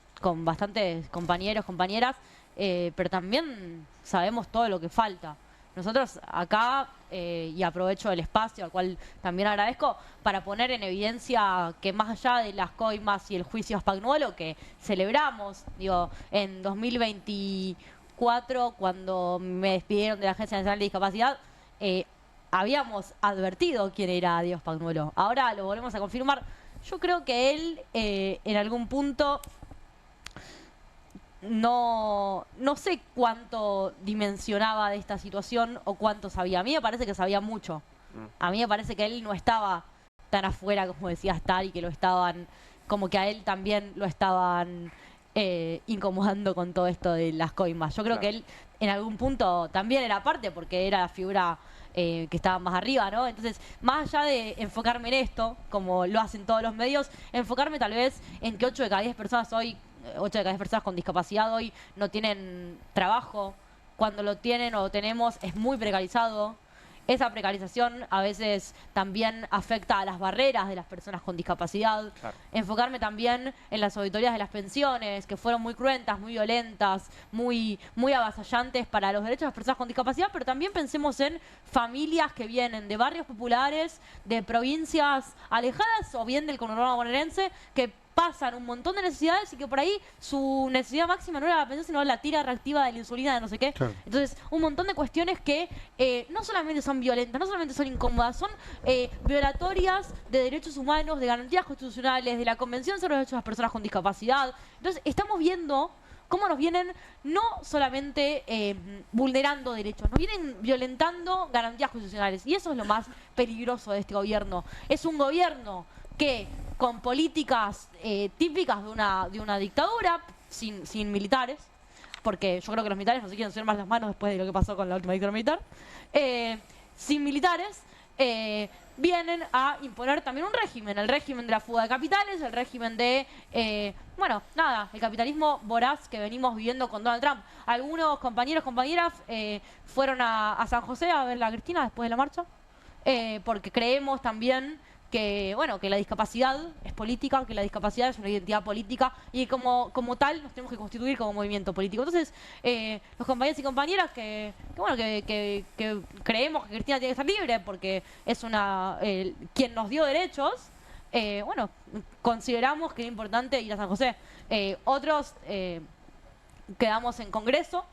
bastantes compañeros, compañeras, pero también sabemos todo lo que falta. Nosotros acá, y aprovecho el espacio, al cual también agradezco, para poner en evidencia que más allá de las coimas y el juicio a Spagnuolo, que celebramos, en 2024, cuando me despidieron de la Agencia Nacional de Discapacidad, habíamos advertido quién era Diego Spagnuolo. Ahora lo volvemos a confirmar. Yo creo que él, en algún punto... No sé cuánto dimensionaba de esta situación o cuánto sabía. A mí me parece que sabía mucho. A mí me parece que él no estaba tan afuera como decía estar y que lo estaban, como que a él también lo estaban incomodando con todo esto de las coimas. Yo creo que él en algún punto también era parte porque era la figura que estaba más arriba, ¿no? Entonces, más allá de enfocarme en esto, como lo hacen todos los medios, enfocarme tal vez en que 8 de cada 10 personas hoy 8 de cada 10 personas con discapacidad hoy no tienen trabajo. Cuando lo tienen o lo tenemos es muy precarizado. Esa precarización a veces también afecta a las barreras de las personas con discapacidad. Claro. Enfocarme también en las auditorías de las pensiones, que fueron muy cruentas, muy violentas, muy avasallantes para los derechos de las personas con discapacidad, pero también pensemos en familias que vienen de barrios populares, de provincias alejadas o bien del conurbano bonaerense, que pasan un montón de necesidades y que por ahí su necesidad máxima no era la pensión, sino la tira reactiva de la insulina, de no sé qué. Claro. Entonces, un montón de cuestiones que no solamente son violentas, no solamente son incómodas, son violatorias de derechos humanos, de garantías constitucionales, de la Convención sobre los Derechos de las Personas con Discapacidad. Entonces, estamos viendo cómo nos vienen no solamente vulnerando derechos, nos vienen violentando garantías constitucionales. Y eso es lo más peligroso de este gobierno. Es un gobierno que con políticas típicas de una dictadura, sin militares, porque yo creo que los militares no se quieren hacer más las manos después de lo que pasó con la última dictadura militar, sin militares, vienen a imponer también un régimen, el régimen de la fuga de capitales, el régimen de, bueno, nada, el capitalismo voraz que venimos viviendo con Donald Trump. Algunos compañeros, compañeras fueron a San José a ver a Cristina después de la marcha, porque creemos también que, bueno, que la discapacidad es política, que la discapacidad es una identidad política y como tal nos tenemos que constituir como movimiento político. Entonces, los compañeros y compañeras que creemos que Cristina tiene que estar libre porque es quien nos dio derechos, bueno, consideramos que es importante ir a San José. Otros quedamos en Congreso,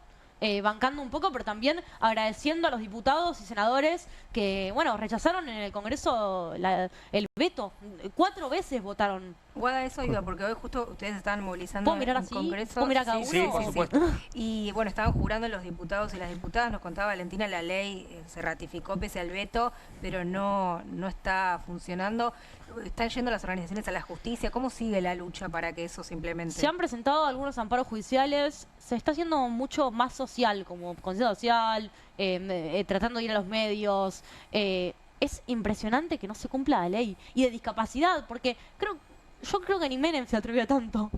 bancando un poco, pero también agradeciendo a los diputados y senadores que, bueno, rechazaron en el Congreso el veto. 4 veces votaron. Guada, eso iba, porque hoy justo ustedes estaban movilizando ¿Puedo mirar en así? Congreso. ¿Puedo mirar cada uno? Sí, por supuesto. Y bueno, estaban jurando los diputados y las diputadas, nos contaba Valentina, la ley se ratificó pese al veto, pero no está funcionando. Están yendo las organizaciones a la justicia. ¿Cómo sigue la lucha para que eso se implemente? Se han presentado algunos amparos judiciales, se está haciendo mucho más social, como conciencia social, tratando de ir a los medios. Es impresionante que no se cumpla la ley. Y de discapacidad, porque yo creo que ni Menem se atrevió a tanto.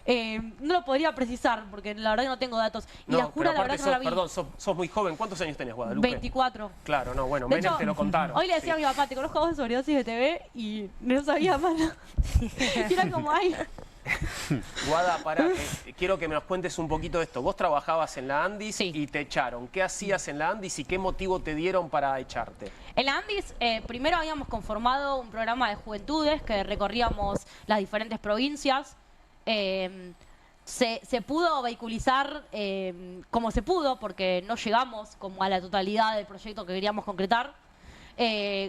No lo podría precisar, porque la verdad que no tengo datos. Y No, la jura, pero la verdad aparte que no la vi. perdón, sos muy joven. ¿Cuántos años tenés, Guadalupe? 24. Claro, no, bueno, De Menem hecho, te lo contaron. Hoy le decía sí. a mi papá, te conozco a vos de Sobredosis de TV y no sabía más nada. Y era como, ay. Guada, pará, quiero que me nos cuentes un poquito de esto. Vos trabajabas en la Andis Sí. y te echaron. ¿Qué hacías en la Andis y qué motivo te dieron para echarte? En la Andis, primero habíamos conformado un programa de juventudes que recorríamos las diferentes provincias. Se pudo vehiculizar como se pudo, porque no llegamos como a la totalidad del proyecto que queríamos concretar.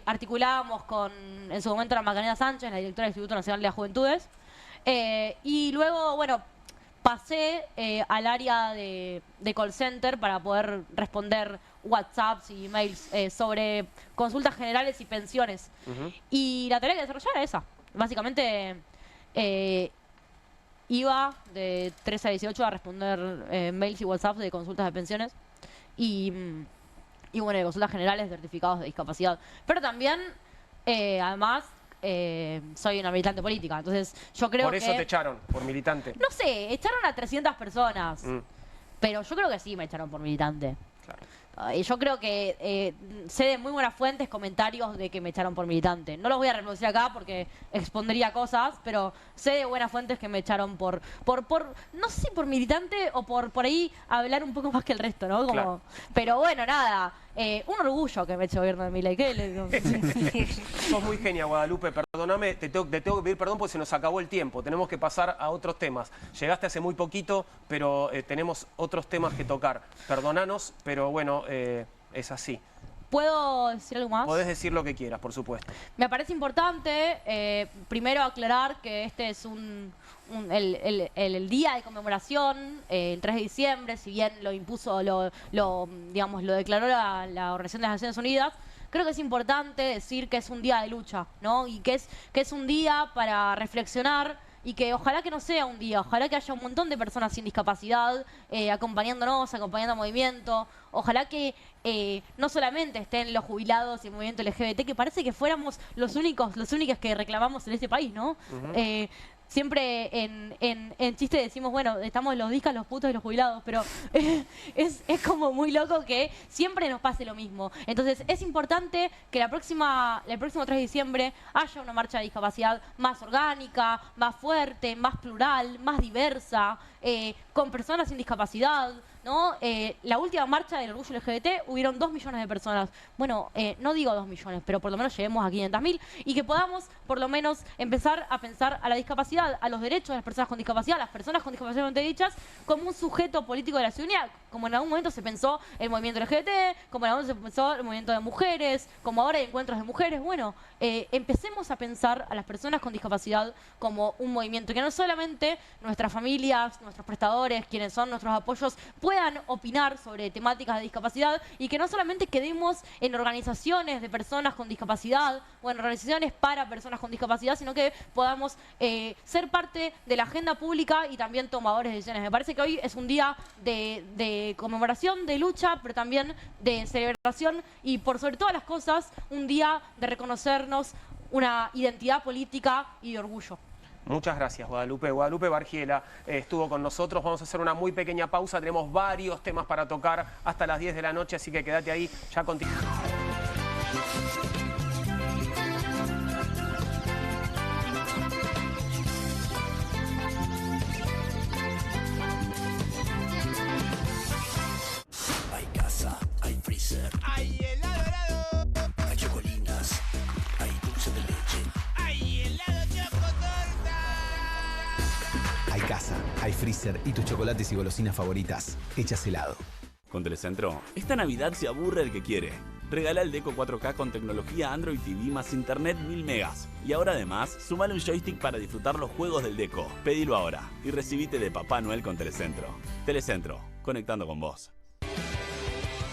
Articulábamos con, en su momento, la Macarena Sánchez, la directora del Instituto Nacional de las Juventudes. Y luego, bueno, pasé al área de call center para poder responder WhatsApps y emails sobre consultas generales y pensiones. Y la tarea que desarrollaba era esa. Básicamente, iba de 13 a 18 a responder mails y WhatsApps de consultas de pensiones y bueno, de consultas generales, certificados de discapacidad. Pero también, además, soy una militante política, entonces yo creo que... Por eso te echaron, por militante. No sé, echaron a 300 personas, pero yo creo que sí me echaron por militante. Claro. Yo creo que sé de muy buenas fuentes comentarios de que me echaron por militante. No los voy a reproducir acá porque expondría cosas, pero sé de buenas fuentes que me echaron por no sé si por militante o por ahí hablar un poco más que el resto, ¿no? Como, Claro. Pero bueno, nada, un orgullo que me eche gobierno de Milei. ¿Qué le digo? Sos muy genia, Guadalupe. Perdóname, te tengo que pedir perdón porque se nos acabó el tiempo. Tenemos que pasar a otros temas. Llegaste hace muy poquito, pero tenemos otros temas que tocar. Perdonanos, pero bueno, es así. ¿Puedo decir algo más? Podés decir lo que quieras, por supuesto. Me parece importante, primero aclarar que este es el día de conmemoración, el 3 de diciembre, si bien lo impuso, lo declaró la Organización de las Naciones Unidas. Creo que es importante decir que es un día de lucha, ¿no? Y que es un día para reflexionar y que ojalá que no sea un día, ojalá que haya un montón de personas sin discapacidad acompañándonos, acompañando al movimiento. Ojalá que no solamente estén los jubilados y el movimiento LGBT, que parece que fuéramos los únicas que reclamamos en este país, ¿no? Siempre en chiste decimos, bueno, estamos los discas, los putos y los jubilados, pero es como muy loco que siempre nos pase lo mismo. Entonces es importante que el próximo 3 de diciembre haya una marcha de discapacidad más orgánica, más fuerte, más plural, más diversa, con personas sin discapacidad, ¿no? La última marcha del orgullo LGBT hubieron 2 millones de personas. Bueno, no digo 2 millones, pero por lo menos lleguemos a 500.000 y que podamos por lo menos empezar a pensar a la discapacidad, a los derechos de las personas con discapacidad, las personas con discapacidad dichas, como un sujeto político de la ciudadanía, como en algún momento se pensó el movimiento LGBT, como en algún momento se pensó el movimiento de mujeres, como ahora hay encuentros de mujeres. Bueno, empecemos a pensar a las personas con discapacidad como un movimiento, que no solamente nuestras familias, nuestros prestadores, quienes son nuestros apoyos, pueden puedan opinar sobre temáticas de discapacidad y que no solamente quedemos en organizaciones de personas con discapacidad o en organizaciones para personas con discapacidad, sino que podamos ser parte de la agenda pública y también tomadores de decisiones. Me parece que hoy es un día de conmemoración, de lucha, pero también de celebración y por sobre todas las cosas, un día de reconocernos una identidad política y de orgullo. Muchas gracias, Guadalupe. Guadalupe Bargiela estuvo con nosotros. Vamos a hacer una muy pequeña pausa. Tenemos varios temas para tocar hasta las 10 de la noche, así que quédate ahí. Ya continuamos. Hay casa, hay freezer, hay helado dorado, hay chocolinas, hay dulce de leche, hay helado chocotorta. Hay casa, hay freezer y tus chocolates y golosinas favoritas hechas helado. Con Telecentro, esta Navidad se aburre el que quiere. Regala el Deco 4K con tecnología Android TV más internet 1000 megas. Y ahora además, sumale un joystick para disfrutar los juegos del Deco. Pedilo ahora y recibite de Papá Noel con Telecentro. Telecentro, conectando con vos.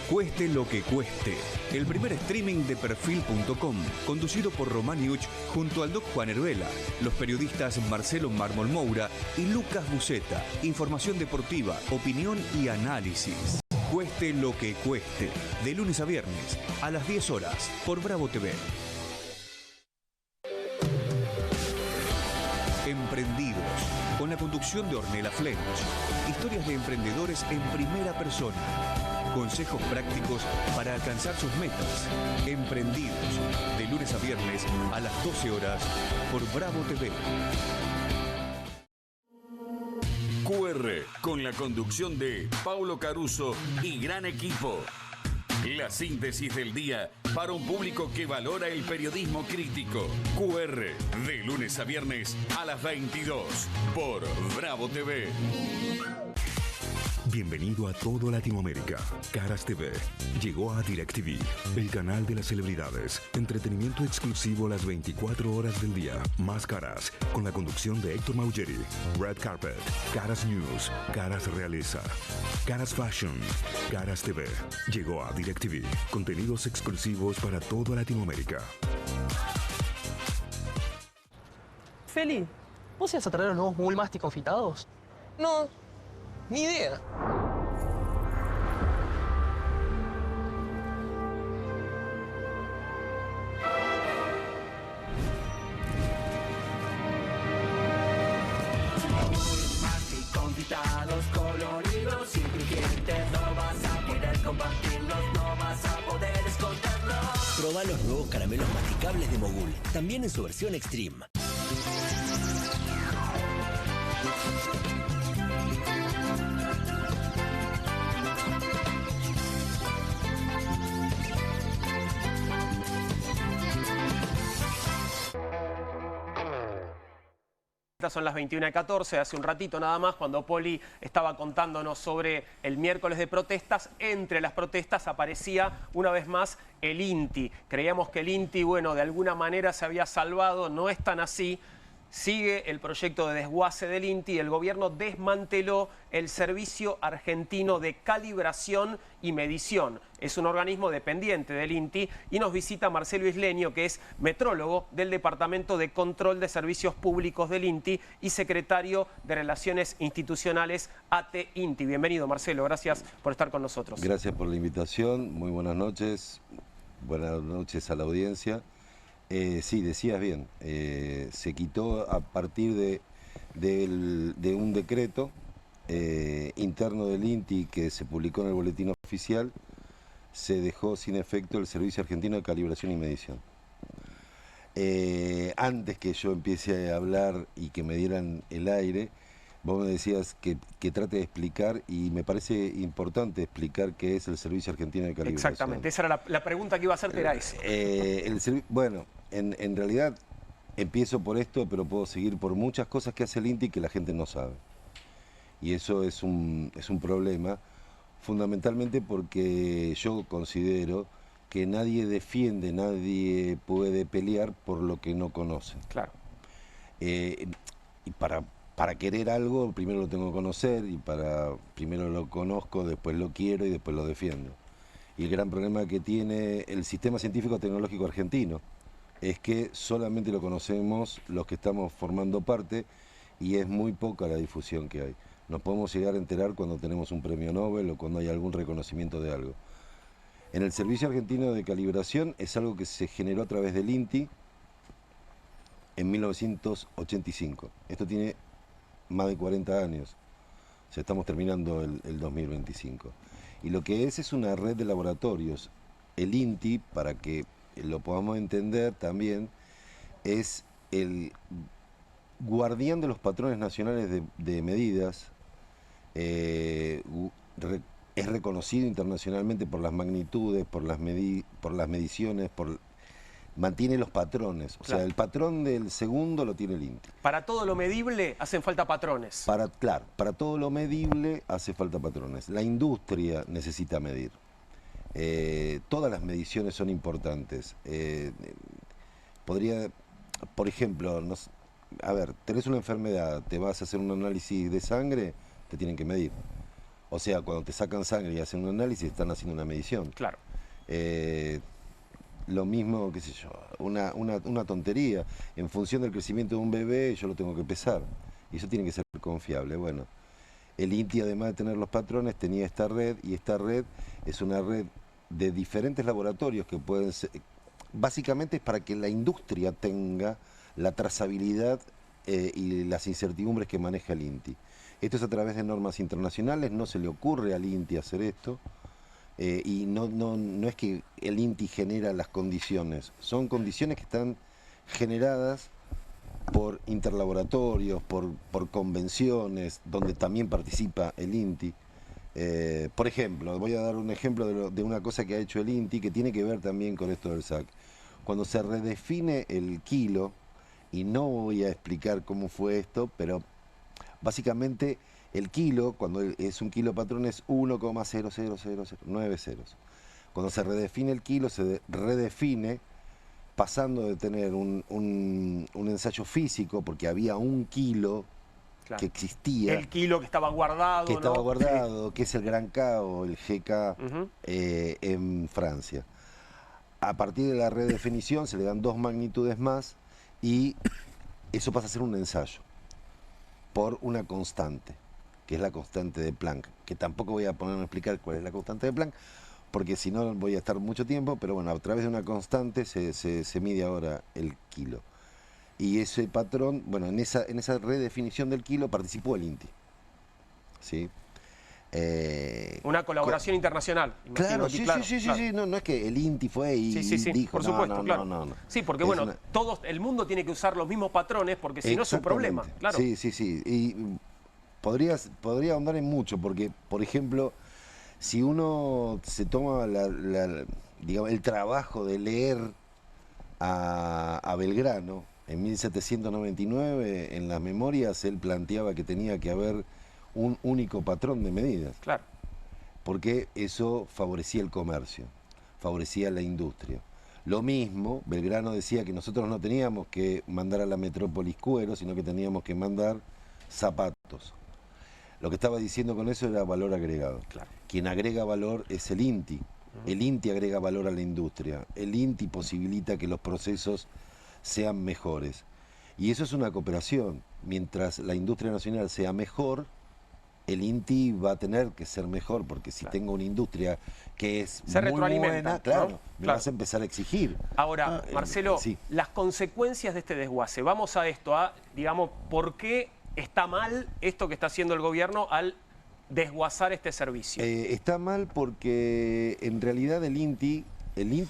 Cueste lo que cueste. El primer streaming de Perfil.com, conducido por Román Iuch junto al Doc Juan Heruela, los periodistas Marcelo Mármol Moura y Lucas Buceta. Información deportiva, opinión y análisis. Cueste lo que cueste. De lunes a viernes, a las 10 horas, por Bravo TV. Emprendidos, con la conducción de Ornella Flench. Historias de emprendedores en primera persona. Consejos prácticos para alcanzar sus metas. Emprendidos, de lunes a viernes a las 12 horas por Bravo TV. QR, con la conducción de Paulo Caruso y gran equipo. La síntesis del día para un público que valora el periodismo crítico. QR, de lunes a viernes a las 22 por Bravo TV. Bienvenido a todo Latinoamérica. Caras TV llegó a DirecTV, el canal de las celebridades. Entretenimiento exclusivo las 24 horas del día. Más Caras, con la conducción de Héctor Maugeri. Red Carpet, Caras News, Caras Realeza, Caras Fashion, Caras TV. Llegó a DirecTV. Contenidos exclusivos para toda Latinoamérica. Feli, ¿vos ibas a traer los nuevos Bullmastic confitados? No, ni idea. Bullmastic confitados, coloridos y crujientes. No vas a poder compartirlos, no vas a poder esconderlos. Proba los nuevos caramelos masticables de Mogul, también en su versión Extreme. Son las 21:14, hace un ratito nada más, cuando Poli estaba contándonos sobre el miércoles de protestas. Entre las protestas aparecía una vez más el INTI. Creíamos que el INTI, bueno, de alguna manera se había salvado, no es tan así. Sigue el proyecto de desguace del INTI. El gobierno desmanteló el Servicio Argentino de Calibración y Medición. Es un organismo dependiente del INTI y nos visita Marcelo Isleño, que es metrólogo del Departamento de Control de Servicios Públicos del INTI y secretario de Relaciones Institucionales ATE-INTI. Bienvenido, Marcelo. Gracias por estar con nosotros. Gracias por la invitación. Muy buenas noches. Buenas noches a la audiencia. Sí, decías bien, se quitó a partir de un decreto interno del INTI que se publicó en el boletín oficial, se dejó sin efecto el Servicio Argentino de Calibración y Medición. Antes que yo empiece a hablar y que me dieran el aire, vos me decías que trate de explicar, y me parece importante explicar qué es el Servicio Argentino de Calibración. Exactamente, esa era la pregunta que iba a hacerte, era eso. Bueno, en realidad empiezo por esto, pero puedo seguir por muchas cosas que hace el INTI que la gente no sabe. Y eso es un problema, fundamentalmente porque yo considero que nadie defiende, nadie puede pelear por lo que no conoce. Claro. Y para para querer algo, primero lo tengo que conocer, y primero lo conozco, después lo quiero y después lo defiendo. Y el gran problema que tiene el sistema científico tecnológico argentino es que solamente lo conocemos los que estamos formando parte, y es muy poca la difusión que hay. Nos podemos llegar a enterar cuando tenemos un premio Nobel o cuando hay algún reconocimiento de algo. En el Servicio Argentino de Calibración es algo que se generó a través del INTI en 1985. Esto tiene más de 40 años. O sea, estamos terminando el 2025. Y lo que es una red de laboratorios. El INTI, para que lo podamos entender también, es el guardián de los patrones nacionales de medidas. Es reconocido internacionalmente por las magnitudes, por las mediciones, mantiene los patrones. O sea, el patrón del segundo lo tiene el INTI. Para todo lo medible hacen falta patrones. Claro, para todo lo medible hace falta patrones. La industria necesita medir. Todas las mediciones son importantes. Por ejemplo, tenés una enfermedad, te vas a hacer un análisis de sangre, te tienen que medir. O sea, cuando te sacan sangre y hacen un análisis, están haciendo una medición. Claro. Lo mismo, qué sé yo, una tontería. En función del crecimiento de un bebé, yo lo tengo que pesar. Y eso tiene que ser confiable. Bueno, el INTI, además de tener los patrones, tenía esta red, y esta red es una red de diferentes laboratorios que pueden ser... Básicamente es para que la industria tenga la trazabilidad y las incertidumbres que maneja el INTI. Esto es a través de normas internacionales, no se le ocurre al INTI hacer esto. Y no es que el INTI genera las condiciones, son condiciones que están generadas por interlaboratorios, por convenciones, donde también participa el INTI. Por ejemplo, voy a dar un ejemplo de una cosa que ha hecho el INTI que tiene que ver también con esto del SAC. Cuando se redefine el kilo, y no voy a explicar cómo fue esto, pero básicamente... El kilo, cuando es un kilo patrón, es 1,00009 ceros. Cuando se redefine el kilo, se redefine pasando de tener un ensayo físico, porque había un kilo que existía. El kilo que estaba guardado. Que estaba guardado, que es el Gran K o el GK en Francia. A partir de la redefinición se le dan 2 magnitudes más y eso pasa a ser un ensayo por una constante, que es la constante de Planck, que tampoco voy a ponerme a explicar cuál es la constante de Planck, porque si no voy a estar mucho tiempo, pero bueno, a través de una constante se mide ahora el kilo. Y ese patrón, bueno, en esa redefinición del kilo participó el INTI. ¿Sí? Una colaboración internacional. Claro, sí, no es que el INTI fue y dijo, por supuesto, claro. Sí, porque bueno, el mundo tiene que usar los mismos patrones, porque si no es un problema, claro. Sí, y podría ahondar en mucho, porque, por ejemplo, si uno se toma digamos, el trabajo de leer a Belgrano, en 1799, en las memorias, él planteaba que tenía que haber un único patrón de medidas. Claro. Porque eso favorecía el comercio, favorecía la industria. Lo mismo, Belgrano decía que nosotros no teníamos que mandar a la metrópolis cuero, sino que teníamos que mandar zapatos. Lo que estaba diciendo con eso era valor agregado. Claro. Quien agrega valor es el INTI. El INTI agrega valor a la industria. El INTI posibilita que los procesos sean mejores. Y eso es una cooperación. Mientras la industria nacional sea mejor, el INTI va a tener que ser mejor, porque si tengo una industria que es muy buena, claro, me vas a empezar a exigir. Ahora, Marcelo, las consecuencias de este desguace. Vamos a esto, digamos, ¿por qué está mal esto que está haciendo el gobierno al desguazar este servicio? Está mal porque en realidad el INTI,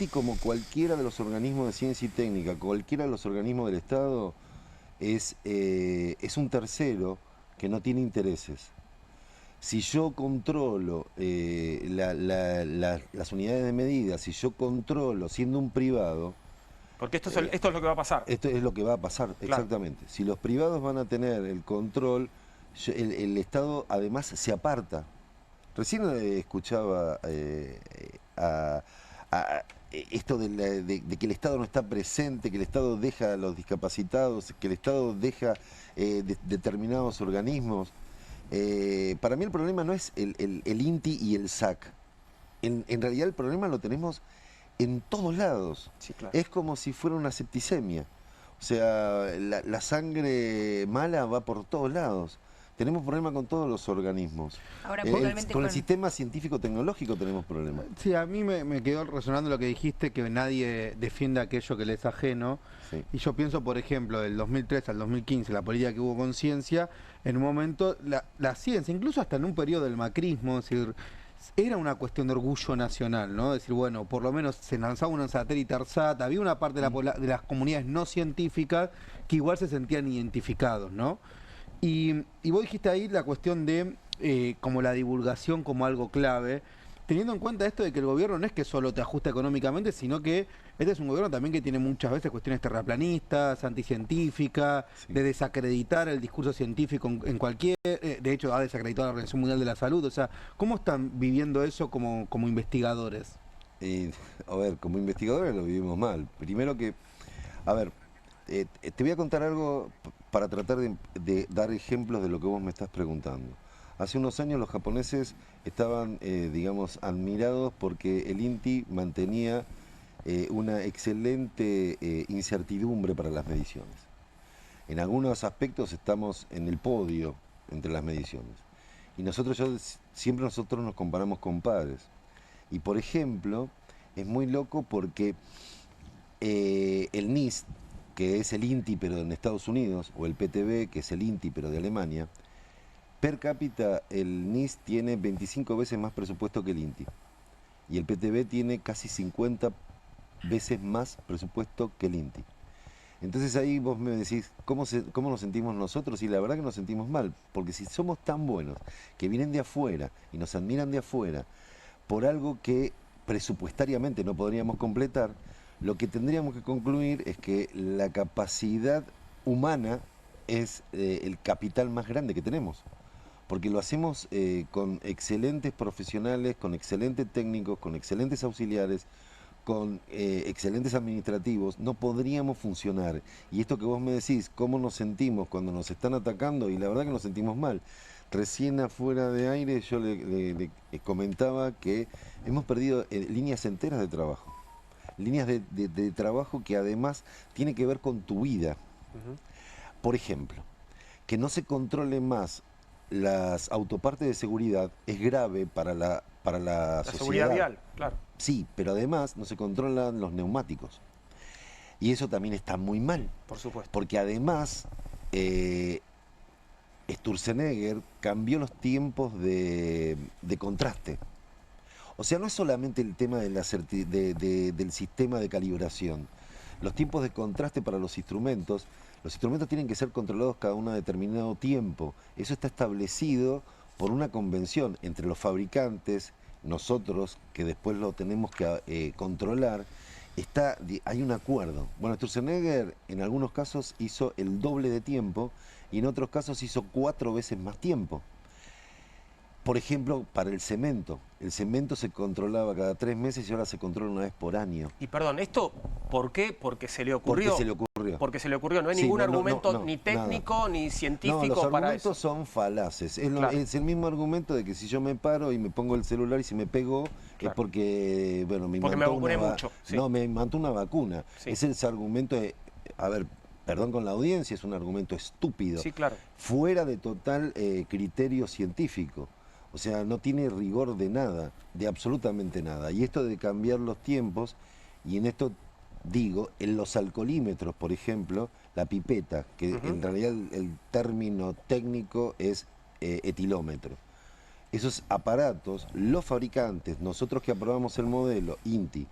como cualquiera de los organismos de ciencia y técnica, cualquiera de los organismos del Estado, es un tercero que no tiene intereses. Si yo controlo las unidades de medida, si yo controlo siendo un privado... Porque esto es lo que va a pasar. Esto es lo que va a pasar, claro. Exactamente. Si los privados van a tener el control, el Estado además se aparta. Recién escuchaba esto de que el Estado no está presente, que el Estado deja a los discapacitados, que el Estado deja determinados organismos. Para mí el problema no es el INTI y el SAC. En realidad el problema lo tenemos en todos lados. Sí, claro. Es como si fuera una septicemia. O sea, la sangre mala va por todos lados. Tenemos problemas con todos los organismos. Ahora, con el sistema científico-tecnológico tenemos problemas. Sí, a mí me quedó resonando lo que dijiste, que nadie defiende aquello que le es ajeno. Sí. Y yo pienso, por ejemplo, del 2003 al 2015, la política que hubo con ciencia, en un momento, la ciencia, incluso hasta en un periodo del macrismo, es decir, era una cuestión de orgullo nacional, ¿no? Es decir, bueno, por lo menos se lanzaba un satélite ARSAT, había una parte de las comunidades no científicas que igual se sentían identificados, ¿no? Y vos dijiste ahí la cuestión de como la divulgación como algo clave, teniendo en cuenta esto de que el gobierno no es que solo te ajusta económicamente, sino que este es un gobierno también que tiene muchas veces cuestiones terraplanistas, anticientíficas, de desacreditar el discurso científico en cualquier... de hecho, ha desacreditado la Organización Mundial de la Salud. O sea, ¿cómo están viviendo eso como investigadores? A ver, como investigadores lo vivimos mal. Primero que, a ver, te voy a contar algo para tratar de dar ejemplos de lo que vos me estás preguntando. Hace unos años los japoneses estaban, digamos, admirados porque el INTI mantenía una excelente incertidumbre para las mediciones. En algunos aspectos estamos en el podio entre las mediciones. Y siempre nosotros nos comparamos con pares. Y por ejemplo, es muy loco porque el NIST, que es el INTI pero en Estados Unidos, o el PTB, que es el INTI pero de Alemania, per cápita el NIST tiene 25 veces más presupuesto que el INTI. Y el PTB tiene casi 50 veces más presupuesto que el INTI. Entonces ahí vos me decís, ¿cómo nos sentimos nosotros? Y la verdad que nos sentimos mal, porque si somos tan buenos, que vienen de afuera y nos admiran de afuera, por algo que presupuestariamente no podríamos completar, lo que tendríamos que concluir es que la capacidad humana es el capital más grande que tenemos. Porque lo hacemos con excelentes profesionales, con excelentes técnicos, con excelentes auxiliares, con excelentes administrativos, no podríamos funcionar. Y esto que vos me decís, cómo nos sentimos cuando nos están atacando, y la verdad que nos sentimos mal. Recién afuera de aire yo le comentaba que hemos perdido líneas enteras de trabajo. Líneas de trabajo que además tiene que ver con tu vida. Por ejemplo, que no se controle más las autopartes de seguridad es grave para la sociedad. Seguridad vial, claro. Sí, pero además no se controlan los neumáticos. Y eso también está muy mal. Por supuesto. Porque además Sturzenegger cambió los tiempos de contraste. O sea, no es solamente el tema del sistema de calibración. Los tiempos de contraste para los instrumentos tienen que ser controlados cada uno a determinado tiempo. Eso está establecido por una convención entre los fabricantes, nosotros, que después lo tenemos que controlar. Hay un acuerdo. Bueno, Sturzenegger en algunos casos hizo el doble de tiempo y en otros casos hizo 4 veces más tiempo. Por ejemplo, para el cemento se controlaba cada 3 meses y ahora se controla una vez por año. Y perdón, ¿esto por qué? Porque se le ocurrió. Porque se le ocurrió. Porque se le ocurrió, no hay Sí, ningún no, argumento ni nada. técnico ni científico los para argumentos eso. son falaces. Es, Claro. es el mismo argumento de que si yo me paro y me pongo el celular y se me pegó, es porque, bueno, Porque me vacuné mucho, sí. No, me implantó una vacuna. Sí. Es ese argumento a ver, perdón con la audiencia, es un argumento estúpido. Sí, claro. Fuera de total criterio científico. O sea, no tiene rigor de nada, de absolutamente nada. Y esto de cambiar los tiempos, y en esto digo, en los alcoholímetros, por ejemplo, la pipeta, que en realidad el término técnico es etilómetro. Esos aparatos, los fabricantes, nosotros que aprobamos el modelo, INTI,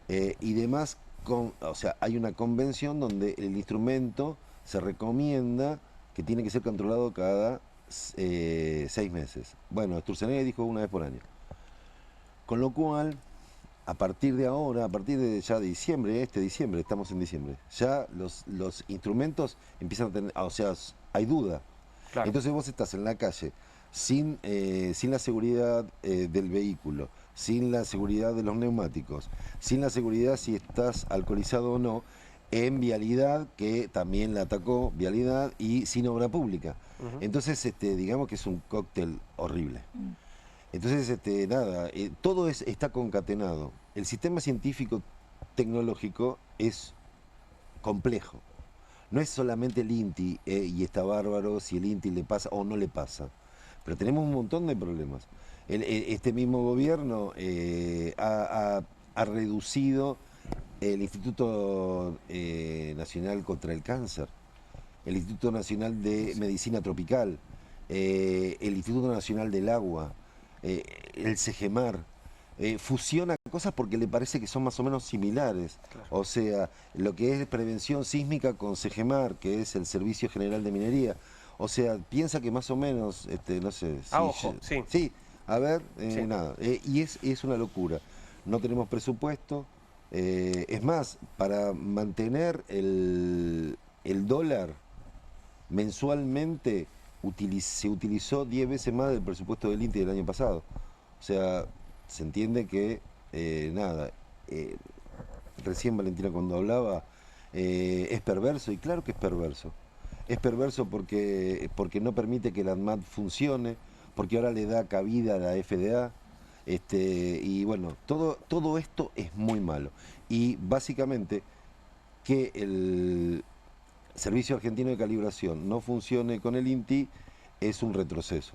y demás, o sea, hay una convención donde el instrumento se recomienda que tiene que ser controlado cada 6 meses. Bueno, Sturzenegger dijo una vez por año. Con lo cual, a partir de ahora, a partir de ya de diciembre, estamos en diciembre, ya los instrumentos empiezan a tener, o sea, hay duda. Claro. Entonces vos estás en la calle sin la seguridad del vehículo, sin la seguridad de los neumáticos, sin la seguridad si estás alcoholizado o no, en vialidad, que también la atacó, vialidad, y sin obra pública. Entonces, digamos que es un cóctel horrible. Entonces, nada, todo está concatenado. El sistema científico tecnológico es complejo. No es solamente el INTI, y está bárbaro si el INTI le pasa o no le pasa. Pero tenemos un montón de problemas. Este mismo gobierno ha reducido el Instituto Nacional contra el Cáncer, el Instituto Nacional de Medicina Tropical, el Instituto Nacional del Agua, el CEGEMAR. Fusiona cosas porque le parece que son más o menos similares. Claro. O sea, lo que es prevención sísmica con CEGEMAR, que es el Servicio General de Minería. O sea, piensa que más o menos, no sé... ojo, sí. Sí, a ver, Sí. nada. Y es una locura. No tenemos presupuesto. Es más, para mantener el dólar mensualmente se utilizó 10 veces más del presupuesto del INTI del año pasado. O sea, se entiende que, recién Valentina cuando hablaba, es perverso, y claro que es perverso. Es perverso porque no permite que la ANMAT funcione, porque ahora le da cabida a la FDA, y bueno, todo esto es muy malo. Y básicamente que el Servicio Argentino de Calibración no funcione con el INTI es un retroceso.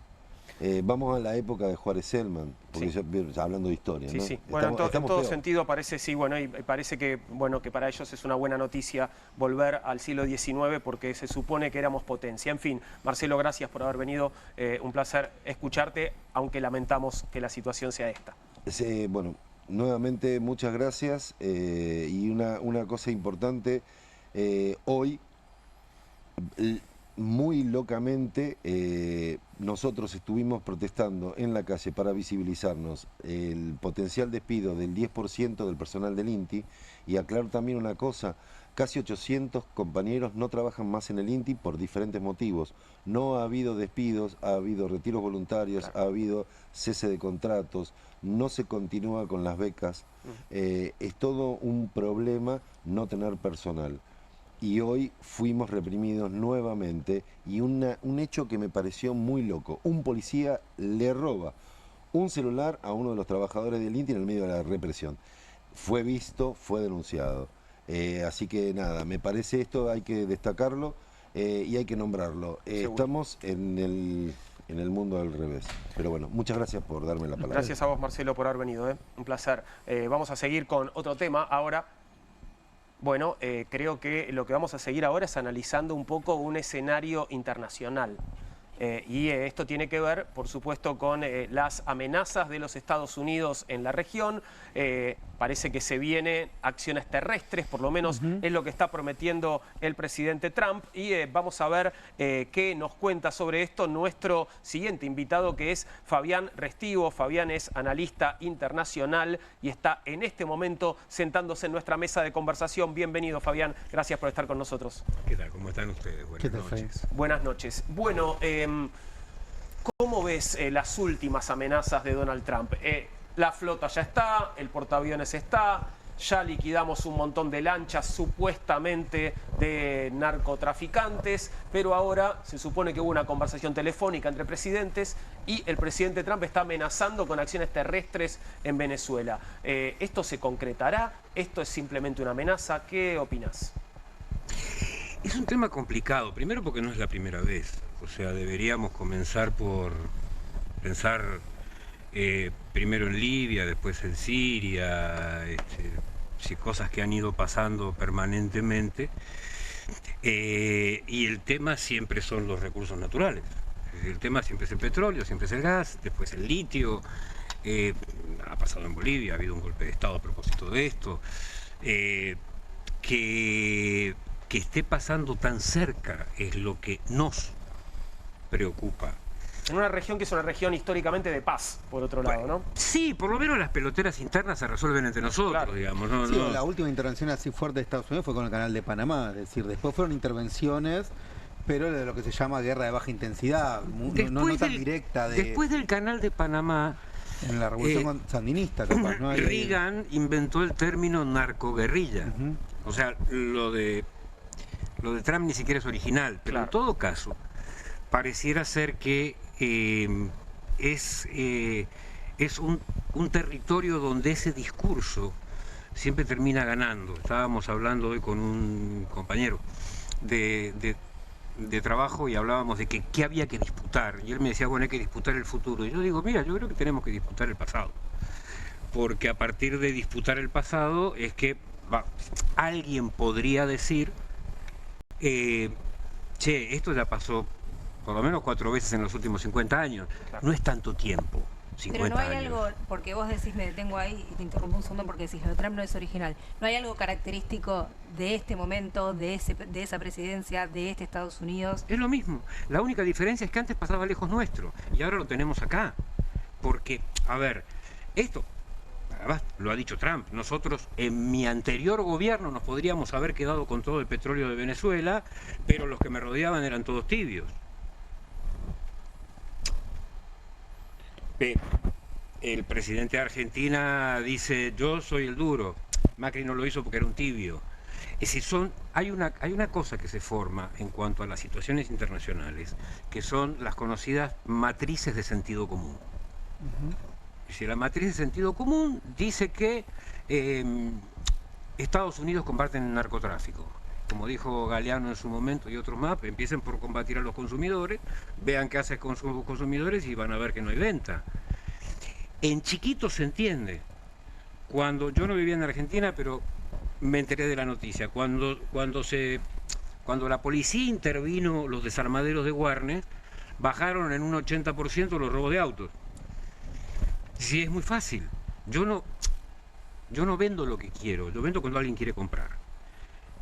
Vamos a la época de Juárez Selman, porque ya hablando de historia, Sí, ¿no? sí. Bueno, en todo peor. sentido parece, sí, bueno, y parece que, bueno, que para ellos es una buena noticia volver al siglo XIX porque se supone que éramos potencia. En fin, Marcelo, gracias por haber venido. Un placer escucharte, aunque lamentamos que la situación sea esta. Bueno, nuevamente muchas gracias, y una cosa importante, hoy, muy locamente, nosotros estuvimos protestando en la calle para visibilizarnos el potencial despido del 10% del personal del INTI, y aclaro también una cosa, casi 800 compañeros no trabajan más en el INTI por diferentes motivos. No ha habido despidos, ha habido retiros voluntarios, ha habido cese de contratos, no se continúa con las becas. Es todo un problema no tener personal. Y hoy fuimos reprimidos nuevamente, y un hecho que me pareció muy loco. Un policía le roba un celular a uno de los trabajadores del INTI en el medio de la represión. Fue visto, fue denunciado. Así que nada, me parece esto hay que destacarlo, y hay que nombrarlo. Estamos en el mundo al revés. Pero bueno, muchas gracias por darme la palabra. Gracias a vos, Marcelo, por haber venido. Un placer. Vamos a seguir con otro tema ahora. Bueno, creo que lo que vamos a seguir ahora es analizando un poco un escenario internacional. Y esto tiene que ver, por supuesto, con las amenazas de los Estados Unidos en la región. Parece que se vienen acciones terrestres, por lo menos es lo que está prometiendo el presidente Trump. Y vamos a ver qué nos cuenta sobre esto nuestro siguiente invitado, que es Fabián Restivo. Fabián es analista internacional y está en este momento sentándose en nuestra mesa de conversación. Bienvenido, Fabián. Gracias por estar con nosotros. ¿Qué tal? ¿Cómo están ustedes? Buenas noches. Buenas noches. Bueno, ¿cómo ves las últimas amenazas de Donald Trump? La flota ya está, el portaaviones está, ya liquidamos un montón de lanchas supuestamente de narcotraficantes, pero ahora se supone que hubo una conversación telefónica entre presidentes y el presidente Trump está amenazando con acciones terrestres en Venezuela. ¿Esto se concretará? ¿Esto es simplemente una amenaza? ¿Qué opinas? Es un tema complicado, primero porque no es la primera vez. O sea, deberíamos comenzar por pensar primero en Libia, después en Siria, cosas que han ido pasando permanentemente. Y el tema siempre son los recursos naturales. El tema siempre es el petróleo, siempre es el gas, después el litio. Ha pasado en Bolivia, ha habido un golpe de Estado a propósito de esto. Que esté pasando tan cerca es lo que nos preocupa. En una región que es una región históricamente de paz, por otro lado, ¿no? Sí, por lo menos las peloteras internas se resuelven entre nosotros, claro, digamos. ¿No? Sí, la última intervención así fuerte de Estados Unidos fue con el canal de Panamá, es decir, después fueron intervenciones, pero de lo que se llama guerra de baja intensidad, no tan directa. Después del canal de Panamá, En la revolución sandinista, capaz, ¿no? Reagan inventó el término narcoguerrilla. O sea, lo de Trump ni siquiera es original, pero en todo caso, pareciera ser que es un territorio donde ese discurso siempre termina ganando. Estábamos hablando hoy con un compañero de trabajo y hablábamos de que qué había que disputar. Y él me decía, bueno, hay que disputar el futuro. Y yo digo, mira, yo creo que tenemos que disputar el pasado. Porque a partir de disputar el pasado es que alguien podría decir, che, esto ya pasó por lo menos 4 veces en los últimos 50 años. No es tanto tiempo. 50 Pero no hay años. algo, porque vos decís, me detengo ahí y te interrumpo un segundo porque decís, lo de Trump no es original. ¿No hay algo característico de este momento, de esa presidencia, de este Estados Unidos? Es lo mismo. La única diferencia es que antes pasaba lejos nuestro y ahora lo tenemos acá. Porque, a ver, esto, además lo ha dicho Trump, nosotros en mi anterior gobierno nos podríamos haber quedado con todo el petróleo de Venezuela, pero los que me rodeaban eran todos tibios. El presidente de Argentina dice, yo soy el duro. Macri no lo hizo porque era un tibio. Es decir, hay una cosa que se forma en cuanto a las situaciones internacionales, que son las conocidas matrices de sentido común. Es decir, la matriz de sentido común dice que Estados Unidos combaten el narcotráfico. Como dijo Galeano en su momento y otros más, empiecen por combatir a los consumidores, vean qué hacen con sus consumidores y van a ver que no hay venta. En chiquito se entiende. Cuando yo no vivía en Argentina, pero me enteré de la noticia, cuando la policía intervino los desarmaderos de Warnes, bajaron en un 80% los robos de autos. Sí, es muy fácil. Yo no vendo lo que quiero, yo vendo cuando alguien quiere comprar.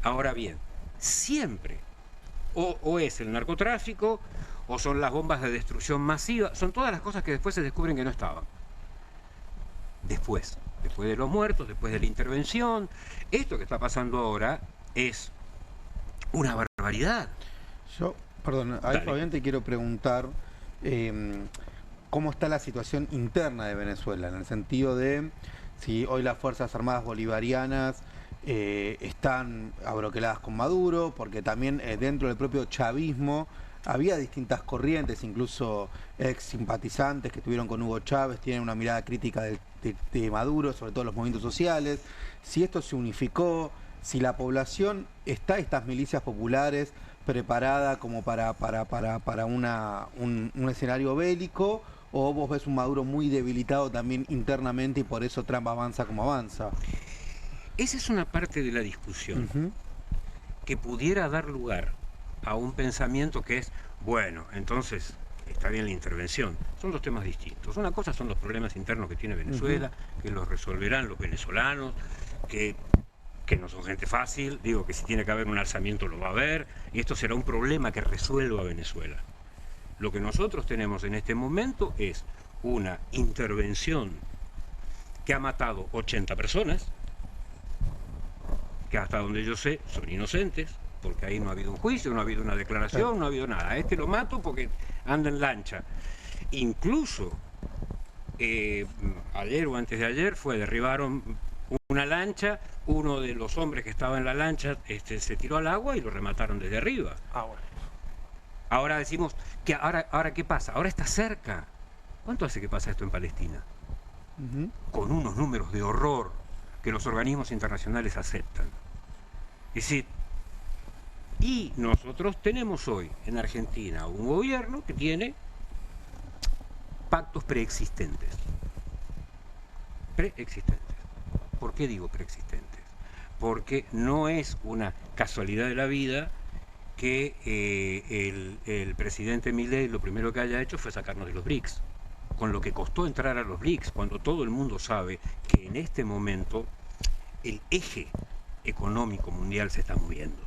Ahora bien, siempre o es el narcotráfico o son las bombas de destrucción masiva, son todas las cosas que después se descubren que no estaban. Después de los muertos, después de la intervención, esto que está pasando ahora es una barbaridad. Yo, perdón, ahí Fabián te quiero preguntar cómo está la situación interna de Venezuela, en el sentido de si hoy las Fuerzas Armadas Bolivarianas están abroqueladas con Maduro, porque también dentro del propio chavismo había distintas corrientes, incluso ex simpatizantes que estuvieron con Hugo Chávez, tienen una mirada crítica de Maduro, sobre todo los movimientos sociales. Si esto se unificó, si la población está, estas milicias populares, preparada como para un escenario bélico, o vos ves un Maduro muy debilitado también internamente y por eso Trump avanza como avanza. Esa es una parte de la discusión que pudiera dar lugar a un pensamiento que es, bueno, entonces está bien la intervención. Son dos temas distintos. Una cosa son los problemas internos que tiene Venezuela, que los resolverán los venezolanos, que no son gente fácil, digo que si tiene que haber un alzamiento lo va a haber, y esto será un problema que resuelva Venezuela. Lo que nosotros tenemos en este momento es una intervención que ha matado 80 personas, que hasta donde yo sé son inocentes, porque ahí no ha habido un juicio, no ha habido una declaración, no ha habido nada. A este lo mato porque anda en lancha. Incluso ayer o antes de ayer derribaron una lancha, uno de los hombres que estaba en la lancha se tiró al agua y lo remataron desde arriba. Bueno. Ahora decimos que ahora ¿qué pasa? Ahora está cerca. ¿Cuánto hace que pasa esto en Palestina? Con unos números de horror que los organismos internacionales aceptan. Es decir, y nosotros tenemos hoy en Argentina un gobierno que tiene pactos preexistentes. Preexistentes. ¿Por qué digo preexistentes? Porque no es una casualidad de la vida que el presidente Milei lo primero que haya hecho fue sacarnos de los BRICS, con lo que costó entrar a los BRICS, cuando todo el mundo sabe que en este momento el eje económico mundial se está moviendo.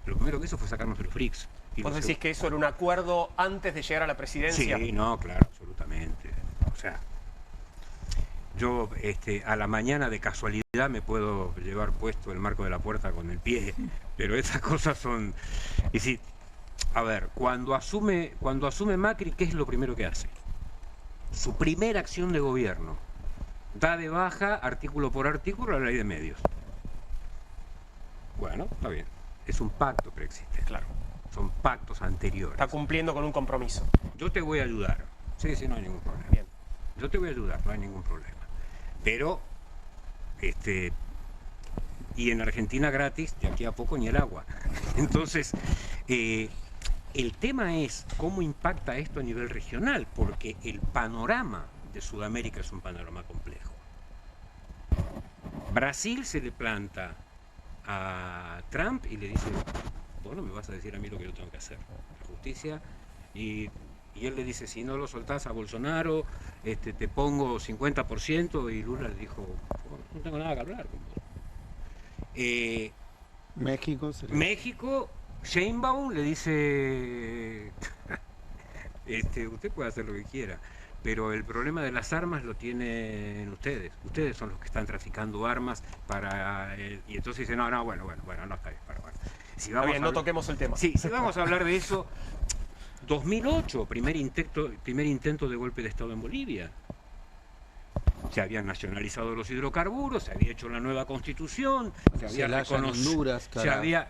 Lo primero que hizo fue sacarnos de los BRICS. ¿Vos decís que eso era un acuerdo antes de llegar a la presidencia? Sí, no, claro, absolutamente. O sea, yo a la mañana de casualidad me puedo llevar puesto el marco de la puerta con el pie, pero esas cosas son... Es decir, a ver, cuando asume Macri, ¿qué es lo primero que hace? su primera acción de gobierno, da de baja artículo por artículo la ley de medios. Bueno, está bien. Es un pacto preexistente. Claro. Son pactos anteriores. Está cumpliendo con un compromiso. Yo te voy a ayudar. Sí, no hay ningún problema. Bien. Yo te voy a ayudar, no hay ningún problema. Pero, y en Argentina gratis, de aquí a poco ni el agua. Entonces, el tema es cómo impacta esto a nivel regional, porque el panorama de Sudamérica es un panorama complejo. Brasil se le planta a Trump y le dice, vos no me vas a decir a mí lo que yo tengo que hacer. La justicia, y él le dice, si no lo soltás a Bolsonaro, te pongo 50%, y Lula le dijo, no tengo nada que hablar con vos. México, Sheinbaum le dice, usted puede hacer lo que quiera, pero el problema de las armas lo tienen ustedes. Ustedes son los que están traficando armas para... y entonces dice, no, bueno, no está bien. Bueno. Si vamos no toquemos el tema. Sí, si vamos a hablar de eso, 2008, primer intento de golpe de Estado en Bolivia. Se habían nacionalizado los hidrocarburos, se había hecho la nueva constitución, se había reconocido... Honduras, se había...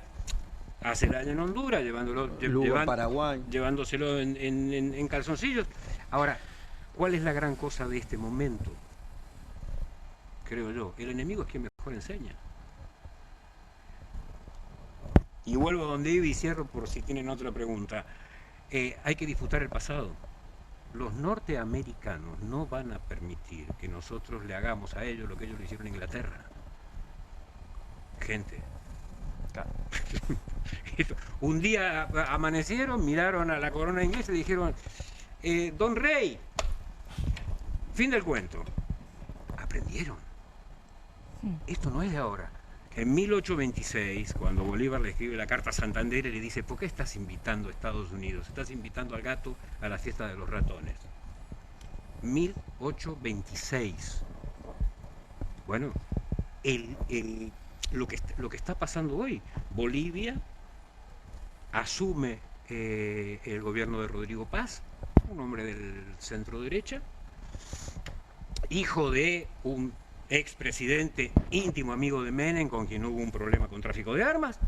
Hace daño en Honduras, llevándoselo en calzoncillos. Ahora, ¿cuál es la gran cosa de este momento? Creo yo, el enemigo es quien mejor enseña. Y vuelvo a donde iba y cierro por si tienen otra pregunta. Hay que disfrutar el pasado. Los norteamericanos no van a permitir que nosotros le hagamos a ellos lo que ellos le hicieron en Inglaterra. Gente. Claro. Un día amanecieron, miraron a la corona inglesa y dijeron, Don Rey, fin del cuento. Aprendieron. Esto no es de ahora. En 1826, cuando Bolívar le escribe la carta a Santander y le dice, ¿por qué estás invitando a Estados Unidos? Estás invitando al gato a la fiesta de los ratones. 1826. Bueno, lo que está pasando hoy, Bolivia asume el gobierno de Rodrigo Paz, un hombre del centro derecha, hijo de un expresidente íntimo amigo de Menem, con quien hubo un problema con tráfico de armas,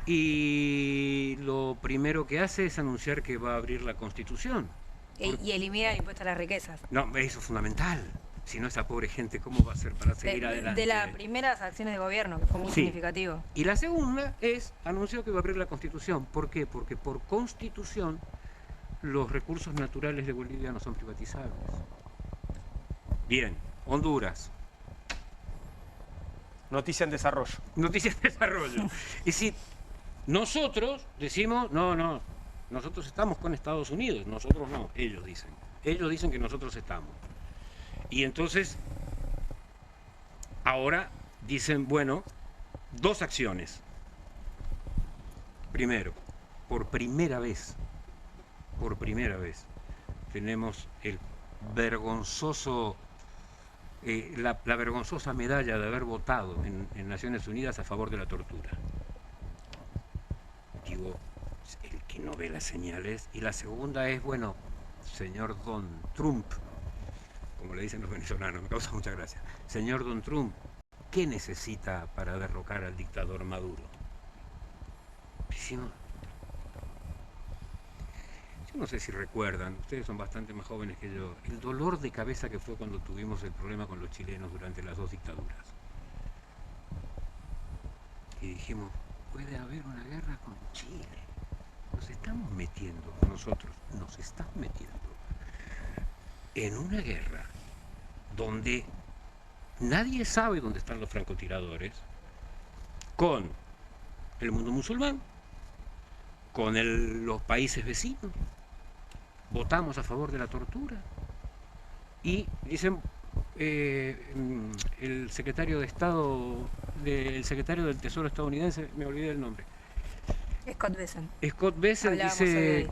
y lo primero que hace es anunciar que va a abrir la Constitución. Y elimina el impuesto a las riquezas. No, eso es fundamental. Si no, esa pobre gente, ¿cómo va a ser para seguir adelante? De las primeras acciones de gobierno, que fue muy significativo. Y la segunda es, anunció que va a abrir la Constitución. ¿Por qué? Porque por Constitución los recursos naturales de Bolivia no son privatizables. Bien, Honduras. Noticia en desarrollo. Noticia en desarrollo. Es decir, nosotros decimos, no, nosotros estamos con Estados Unidos, nosotros no, ellos dicen. Ellos dicen que nosotros estamos. Y entonces, ahora dicen, bueno, dos acciones. Primero, por primera vez, tenemos el vergonzoso, la vergonzosa medalla de haber votado en Naciones Unidas a favor de la tortura. Digo, el que no ve las señales. Y la segunda es, bueno, señor Don Trump, como le dicen los venezolanos, me causa mucha gracia. Señor Don Trump, ¿qué necesita para derrocar al dictador Maduro? Yo no sé si recuerdan, ustedes son bastante más jóvenes que yo, el dolor de cabeza que fue cuando tuvimos el problema con los chilenos durante las dos dictaduras. Y dijimos, puede haber una guerra con Chile. Nos estamos metiendo en una guerra donde nadie sabe dónde están los francotiradores, con el mundo musulmán, con los países vecinos. Votamos a favor de la tortura y dicen el secretario de Estado, el secretario del Tesoro estadounidense, me olvidé el nombre, Scott Bessent dice,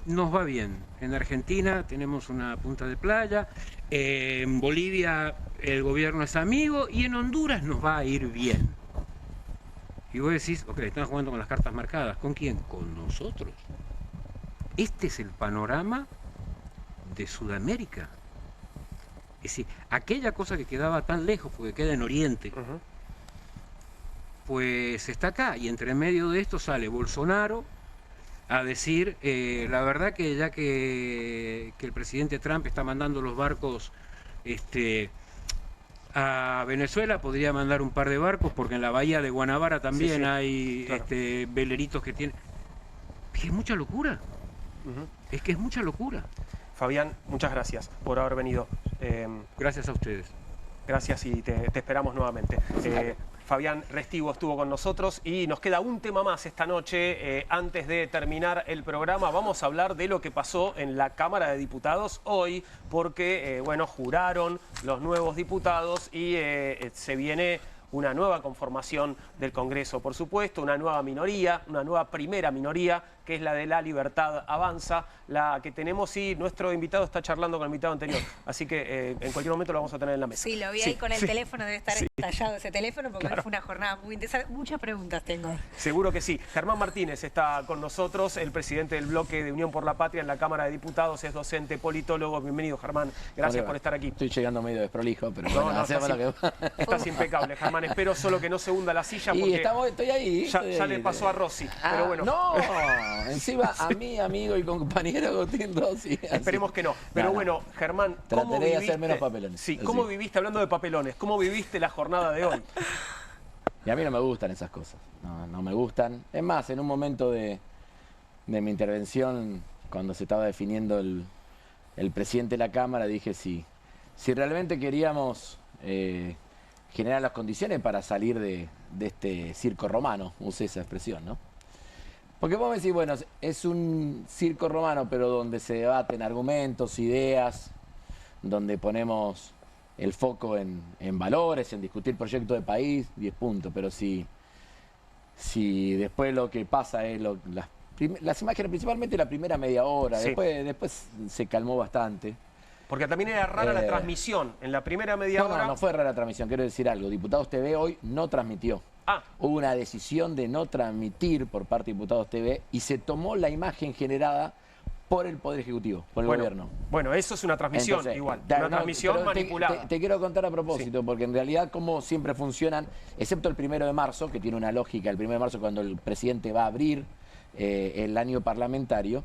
nos va bien, en Argentina tenemos una punta de playa, en Bolivia el gobierno es amigo y en Honduras nos va a ir bien. Y vos decís, ok, están jugando con las cartas marcadas. ¿Con quién? Con nosotros. Este es el panorama de Sudamérica. Es decir, aquella cosa que quedaba tan lejos, porque queda en Oriente, pues está acá. Y entre medio de esto sale Bolsonaro a decir, la verdad que ya que el presidente Trump está mandando los barcos a Venezuela, podría mandar un par de barcos, porque en la bahía de Guanabara también hay veleritos que tienen... Es que es mucha locura. Es que es mucha locura. Fabián, muchas gracias por haber venido. Gracias a ustedes. Gracias y te esperamos nuevamente. Fabián Restivo estuvo con nosotros y nos queda un tema más esta noche. Antes de terminar el programa vamos a hablar de lo que pasó en la Cámara de Diputados hoy, porque bueno, juraron los nuevos diputados y se viene una nueva conformación del Congreso, por supuesto, una nueva minoría, una nueva primera minoría, que es la de La Libertad Avanza, la que tenemos, y nuestro invitado está charlando con el invitado anterior, así que en cualquier momento lo vamos a tener en la mesa. Sí, lo vi ahí con el teléfono, debe estar estallado ese teléfono, porque hoy fue una jornada muy interesante. Muchas preguntas tengo. Seguro que sí. Germán Martínez está con nosotros, el presidente del bloque de Unión por la Patria en la Cámara de Diputados, es docente, politólogo. Bienvenido, Germán. Gracias por estar aquí. Estoy llegando medio desprolijo, pero no, bueno, estás impecable, Germán. Espero solo que no se hunda la silla, porque estoy ahí. Ya le pasó a Rossi, pero bueno. No, encima a mi amigo y compañero Agustín Rossi. Esperemos que no. Pero bueno, Germán, ¿cómo trataré viviste? de hacer menos papelones. Sí, ¿cómo viviste, hablando de papelones, cómo viviste la jornada de hoy? Y a mí no me gustan esas cosas, no me gustan. Es más, en un momento de mi intervención, cuando se estaba definiendo el presidente de la Cámara, dije si realmente queríamos generar las condiciones para salir de este circo romano, usé esa expresión, ¿no? Porque vos me decís, bueno, es un circo romano, pero donde se debaten argumentos, ideas, donde ponemos el foco en valores, en discutir proyectos de país, 10 puntos. Pero si después lo que pasa es las imágenes, principalmente la primera media hora, después se calmó bastante. Porque también era rara la transmisión, en la primera media hora... No fue rara la transmisión, quiero decir algo. Diputados TV hoy no transmitió. Hubo una decisión de no transmitir por parte de Diputados TV y se tomó la imagen generada por el Poder Ejecutivo, por el gobierno. Bueno, eso es una transmisión. Entonces, igual, una transmisión manipulada. Te quiero contar a propósito, porque en realidad como siempre funcionan, excepto el 1 de marzo, que tiene una lógica, el 1 de marzo cuando el presidente va a abrir el año parlamentario,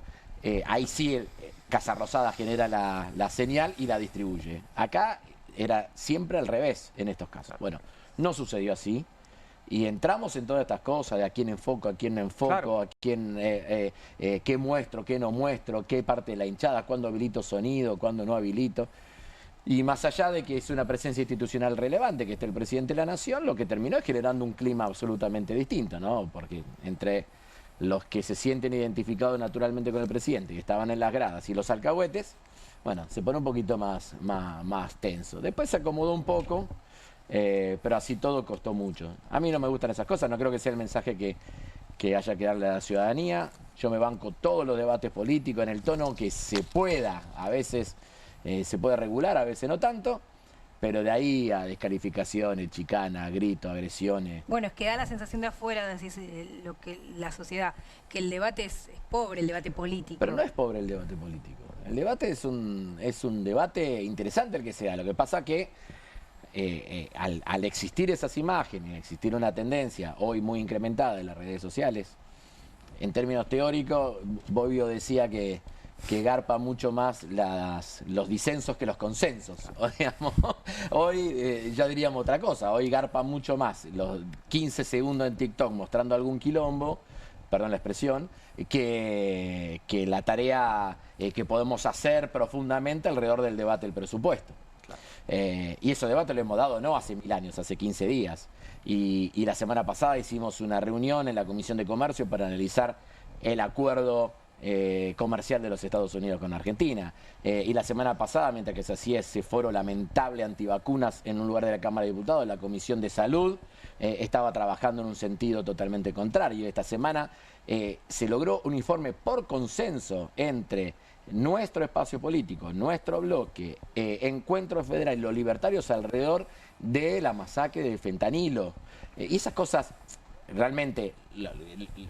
ahí sí Casa Rosada genera la señal y la distribuye. Acá era siempre al revés en estos casos. Bueno, no sucedió así. Y entramos en todas estas cosas, de a quién enfoco, a quién no enfoco, a quién, qué muestro, qué no muestro, qué parte de la hinchada, cuándo habilito sonido, cuándo no habilito. Y más allá de que es una presencia institucional relevante, que esté el presidente de la Nación, lo que terminó es generando un clima absolutamente distinto, ¿no? Porque entre los que se sienten identificados naturalmente con el presidente, que estaban en las gradas, y los alcahuetes, bueno, se pone un poquito más tenso. Después se acomodó un poco. Pero así todo costó mucho. A mí no me gustan esas cosas, no creo que sea el mensaje que haya que darle a la ciudadanía. Yo me banco todos los debates políticos en el tono que se pueda. A veces se puede regular, a veces no tanto, pero de ahí a descalificaciones, chicana, gritos, agresiones. Bueno, es que da la sensación de afuera, decís, lo que la sociedad, que el debate es pobre, el debate político. Pero no es pobre el debate político. El debate es un debate interesante el que sea. Lo que pasa que al existir esas imágenes, existir una tendencia hoy muy incrementada en las redes sociales, en términos teóricos, Bobbio decía que garpa mucho más los disensos que los consensos. O, digamos, hoy ya diríamos otra cosa, hoy garpa mucho más los 15 segundos en TikTok mostrando algún quilombo, perdón la expresión, que la tarea que podemos hacer profundamente alrededor del debate del presupuesto. Y ese debate lo hemos dado no hace 1000 años, hace 15 días. Y la semana pasada hicimos una reunión en la Comisión de Comercio para analizar el acuerdo comercial de los Estados Unidos con Argentina. Y la semana pasada, mientras que se hacía ese foro lamentable antivacunas en un lugar de la Cámara de Diputados, la Comisión de Salud estaba trabajando en un sentido totalmente contrario. Esta semana se logró un informe por consenso entre nuestro espacio político, nuestro bloque, Encuentro Federal y los libertarios alrededor de la masacre del fentanilo. Y esas cosas, realmente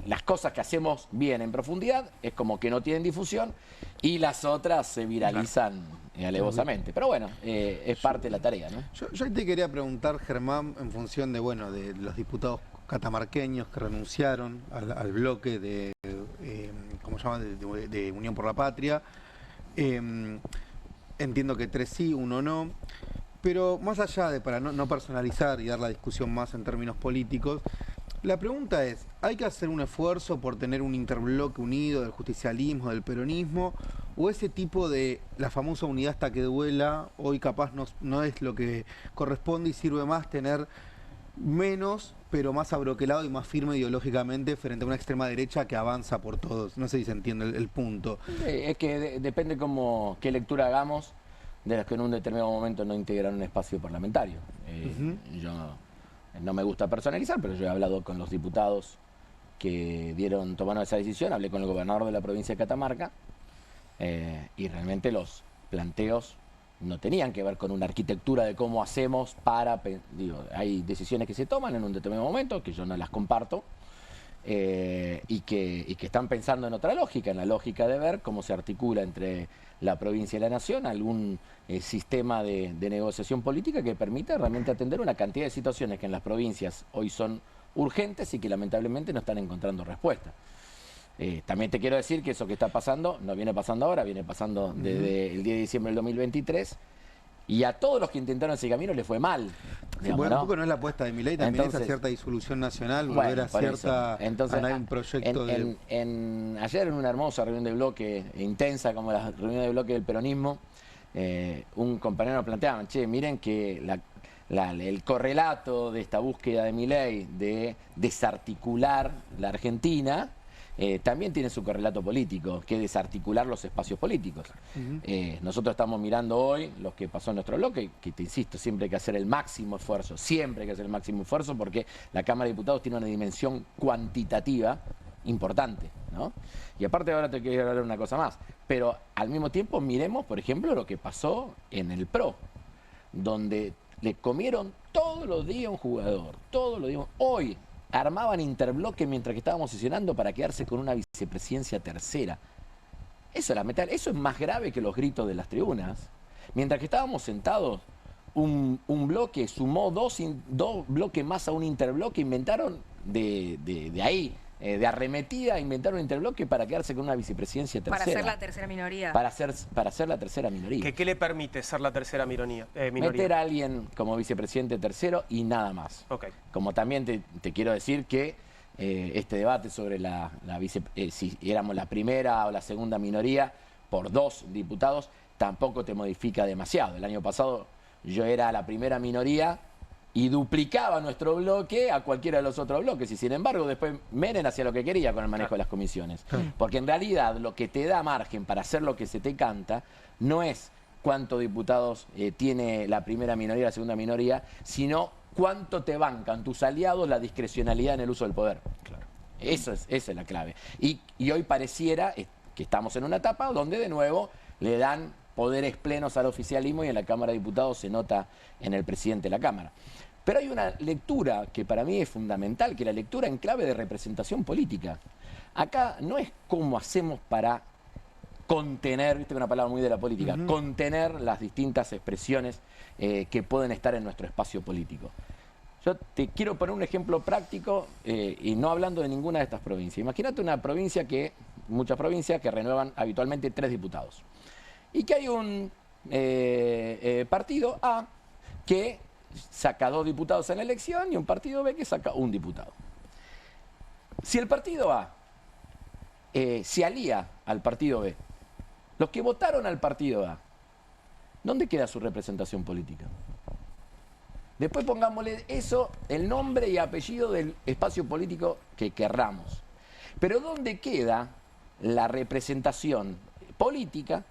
las cosas que hacemos bien en profundidad es como que no tienen difusión y las otras se viralizan alevosamente. Pero bueno, es parte de la tarea, ¿no? Yo te quería preguntar, Germán, en función de, bueno, de los diputados catamarqueños que renunciaron al bloque de, ¿cómo se llama?, de Unión por la Patria. Entiendo que 3 sí, 1 no. Pero más allá de, para no personalizar y dar la discusión más en términos políticos, la pregunta es, ¿hay que hacer un esfuerzo por tener un interbloque unido del justicialismo, del peronismo? ¿O ese tipo de la famosa unidad hasta que duela, hoy capaz no es lo que corresponde y sirve más tener menos, pero más abroquelado y más firme ideológicamente frente a una extrema derecha que avanza por todos? No sé si se entiende el punto. Es que depende qué lectura hagamos de los que en un determinado momento no integran un espacio parlamentario. Yo no me gusta personalizar, pero yo he hablado con los diputados que tomaron esa decisión, hablé con el gobernador de la provincia de Catamarca, y realmente los planteos no tenían que ver con una arquitectura de cómo hacemos para... hay decisiones que se toman en un determinado momento, que yo no las comparto, y que están pensando en otra lógica, en la lógica de ver cómo se articula entre la provincia y la nación algún sistema de negociación política que permita realmente atender una cantidad de situaciones que en las provincias hoy son urgentes y que lamentablemente no están encontrando respuesta. También te quiero decir que eso que está pasando no viene pasando ahora, viene pasando desde el 10 de diciembre del 2023. Y a todos los que intentaron ese camino les fue mal. Sí, bueno, un poco no es la apuesta de Milei, también es a cierta disolución nacional, volver a cierta... Entonces, un proyecto ayer en una hermosa reunión de bloque, intensa como la reunión de bloque del peronismo, un compañero planteaba, che, miren que el correlato de esta búsqueda de Milei de desarticular la Argentina... también tiene su correlato político, que es desarticular los espacios políticos. Nosotros estamos mirando hoy lo que pasó en nuestro bloque, que te insisto, siempre hay que hacer el máximo esfuerzo, porque la Cámara de Diputados tiene una dimensión cuantitativa importante, ¿no? Y aparte ahora te quiero hablar una cosa más, pero al mismo tiempo miremos, por ejemplo, lo que pasó en el PRO, donde le comieron todos los días un jugador, todos los días. Hoy armaban interbloque mientras que estábamos sesionando para quedarse con una vicepresidencia tercera. Eso es lamentable, eso es más grave que los gritos de las tribunas. Mientras que estábamos sentados, un bloque sumó dos bloques más a un interbloque, inventaron de ahí, de arremetida, inventaron un interbloque para quedarse con una vicepresidencia tercera. Para ser la tercera minoría. Para ser la tercera minoría. ¿Qué le permite ser la tercera minoría? Meter a alguien como vicepresidente tercero y nada más. Como también te quiero decir que este debate sobre si éramos la primera o la segunda minoría por 2 diputados tampoco te modifica demasiado. El año pasado yo era la primera minoría y duplicaba nuestro bloque a cualquiera de los otros bloques. Y sin embargo, después Menem hacía lo que quería con el manejo de las comisiones. Porque en realidad lo que te da margen para hacer lo que se te canta no es cuántos diputados tiene la primera minoría, la segunda minoría, sino cuánto te bancan tus aliados la discrecionalidad en el uso del poder. Esa es la clave. Y hoy pareciera que estamos en una etapa donde de nuevo le dan poderes plenos al oficialismo y en la Cámara de Diputados se nota en el presidente de la Cámara. Pero hay una lectura que para mí es fundamental, que es la lectura en clave de representación política. Acá no es cómo hacemos para contener, viste, una palabra muy de la política, contener las distintas expresiones que pueden estar en nuestro espacio político. Yo te quiero poner un ejemplo práctico y no hablando de ninguna de estas provincias. Imagínate muchas provincias que renuevan habitualmente 3 diputados. Y que hay un partido A que saca 2 diputados en la elección y un partido B que saca 1 diputado. Si el partido A se alía al partido B, los que votaron al partido A, ¿dónde queda su representación política? Después pongámosle eso, el nombre y apellido del espacio político que querramos. Pero ¿dónde queda la representación política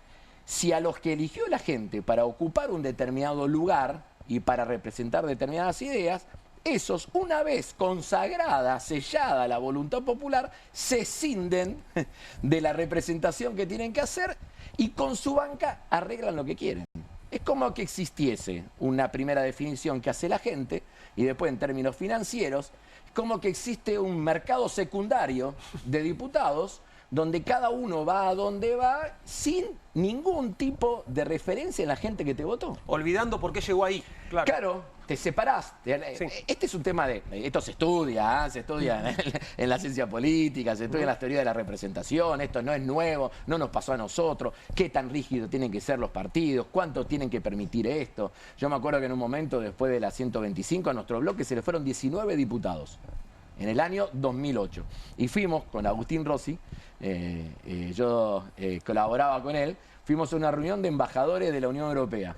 si a los que eligió la gente para ocupar un determinado lugar y para representar determinadas ideas, esos, una vez consagrada, sellada la voluntad popular, se escinden de la representación que tienen que hacer y con su banca arreglan lo que quieren? Es como que existiese una primera definición que hace la gente y después en términos financieros, es como que existe un mercado secundario de diputados donde cada uno va a donde va sin ningún tipo de referencia en la gente que te votó. Olvidando por qué llegó ahí. Claro, te separás. Este es un tema de... Esto se estudia en la ciencia política, se estudia en las teorías de la representación, esto no es nuevo, no nos pasó a nosotros, qué tan rígidos tienen que ser los partidos, cuánto tienen que permitir esto. Yo me acuerdo que en un momento, después de la 125, a nuestro bloque se le fueron 19 diputados. En el año 2008. Y fuimos con Agustín Rossi, yo colaboraba con él, fuimos a una reunión de embajadores de la Unión Europea.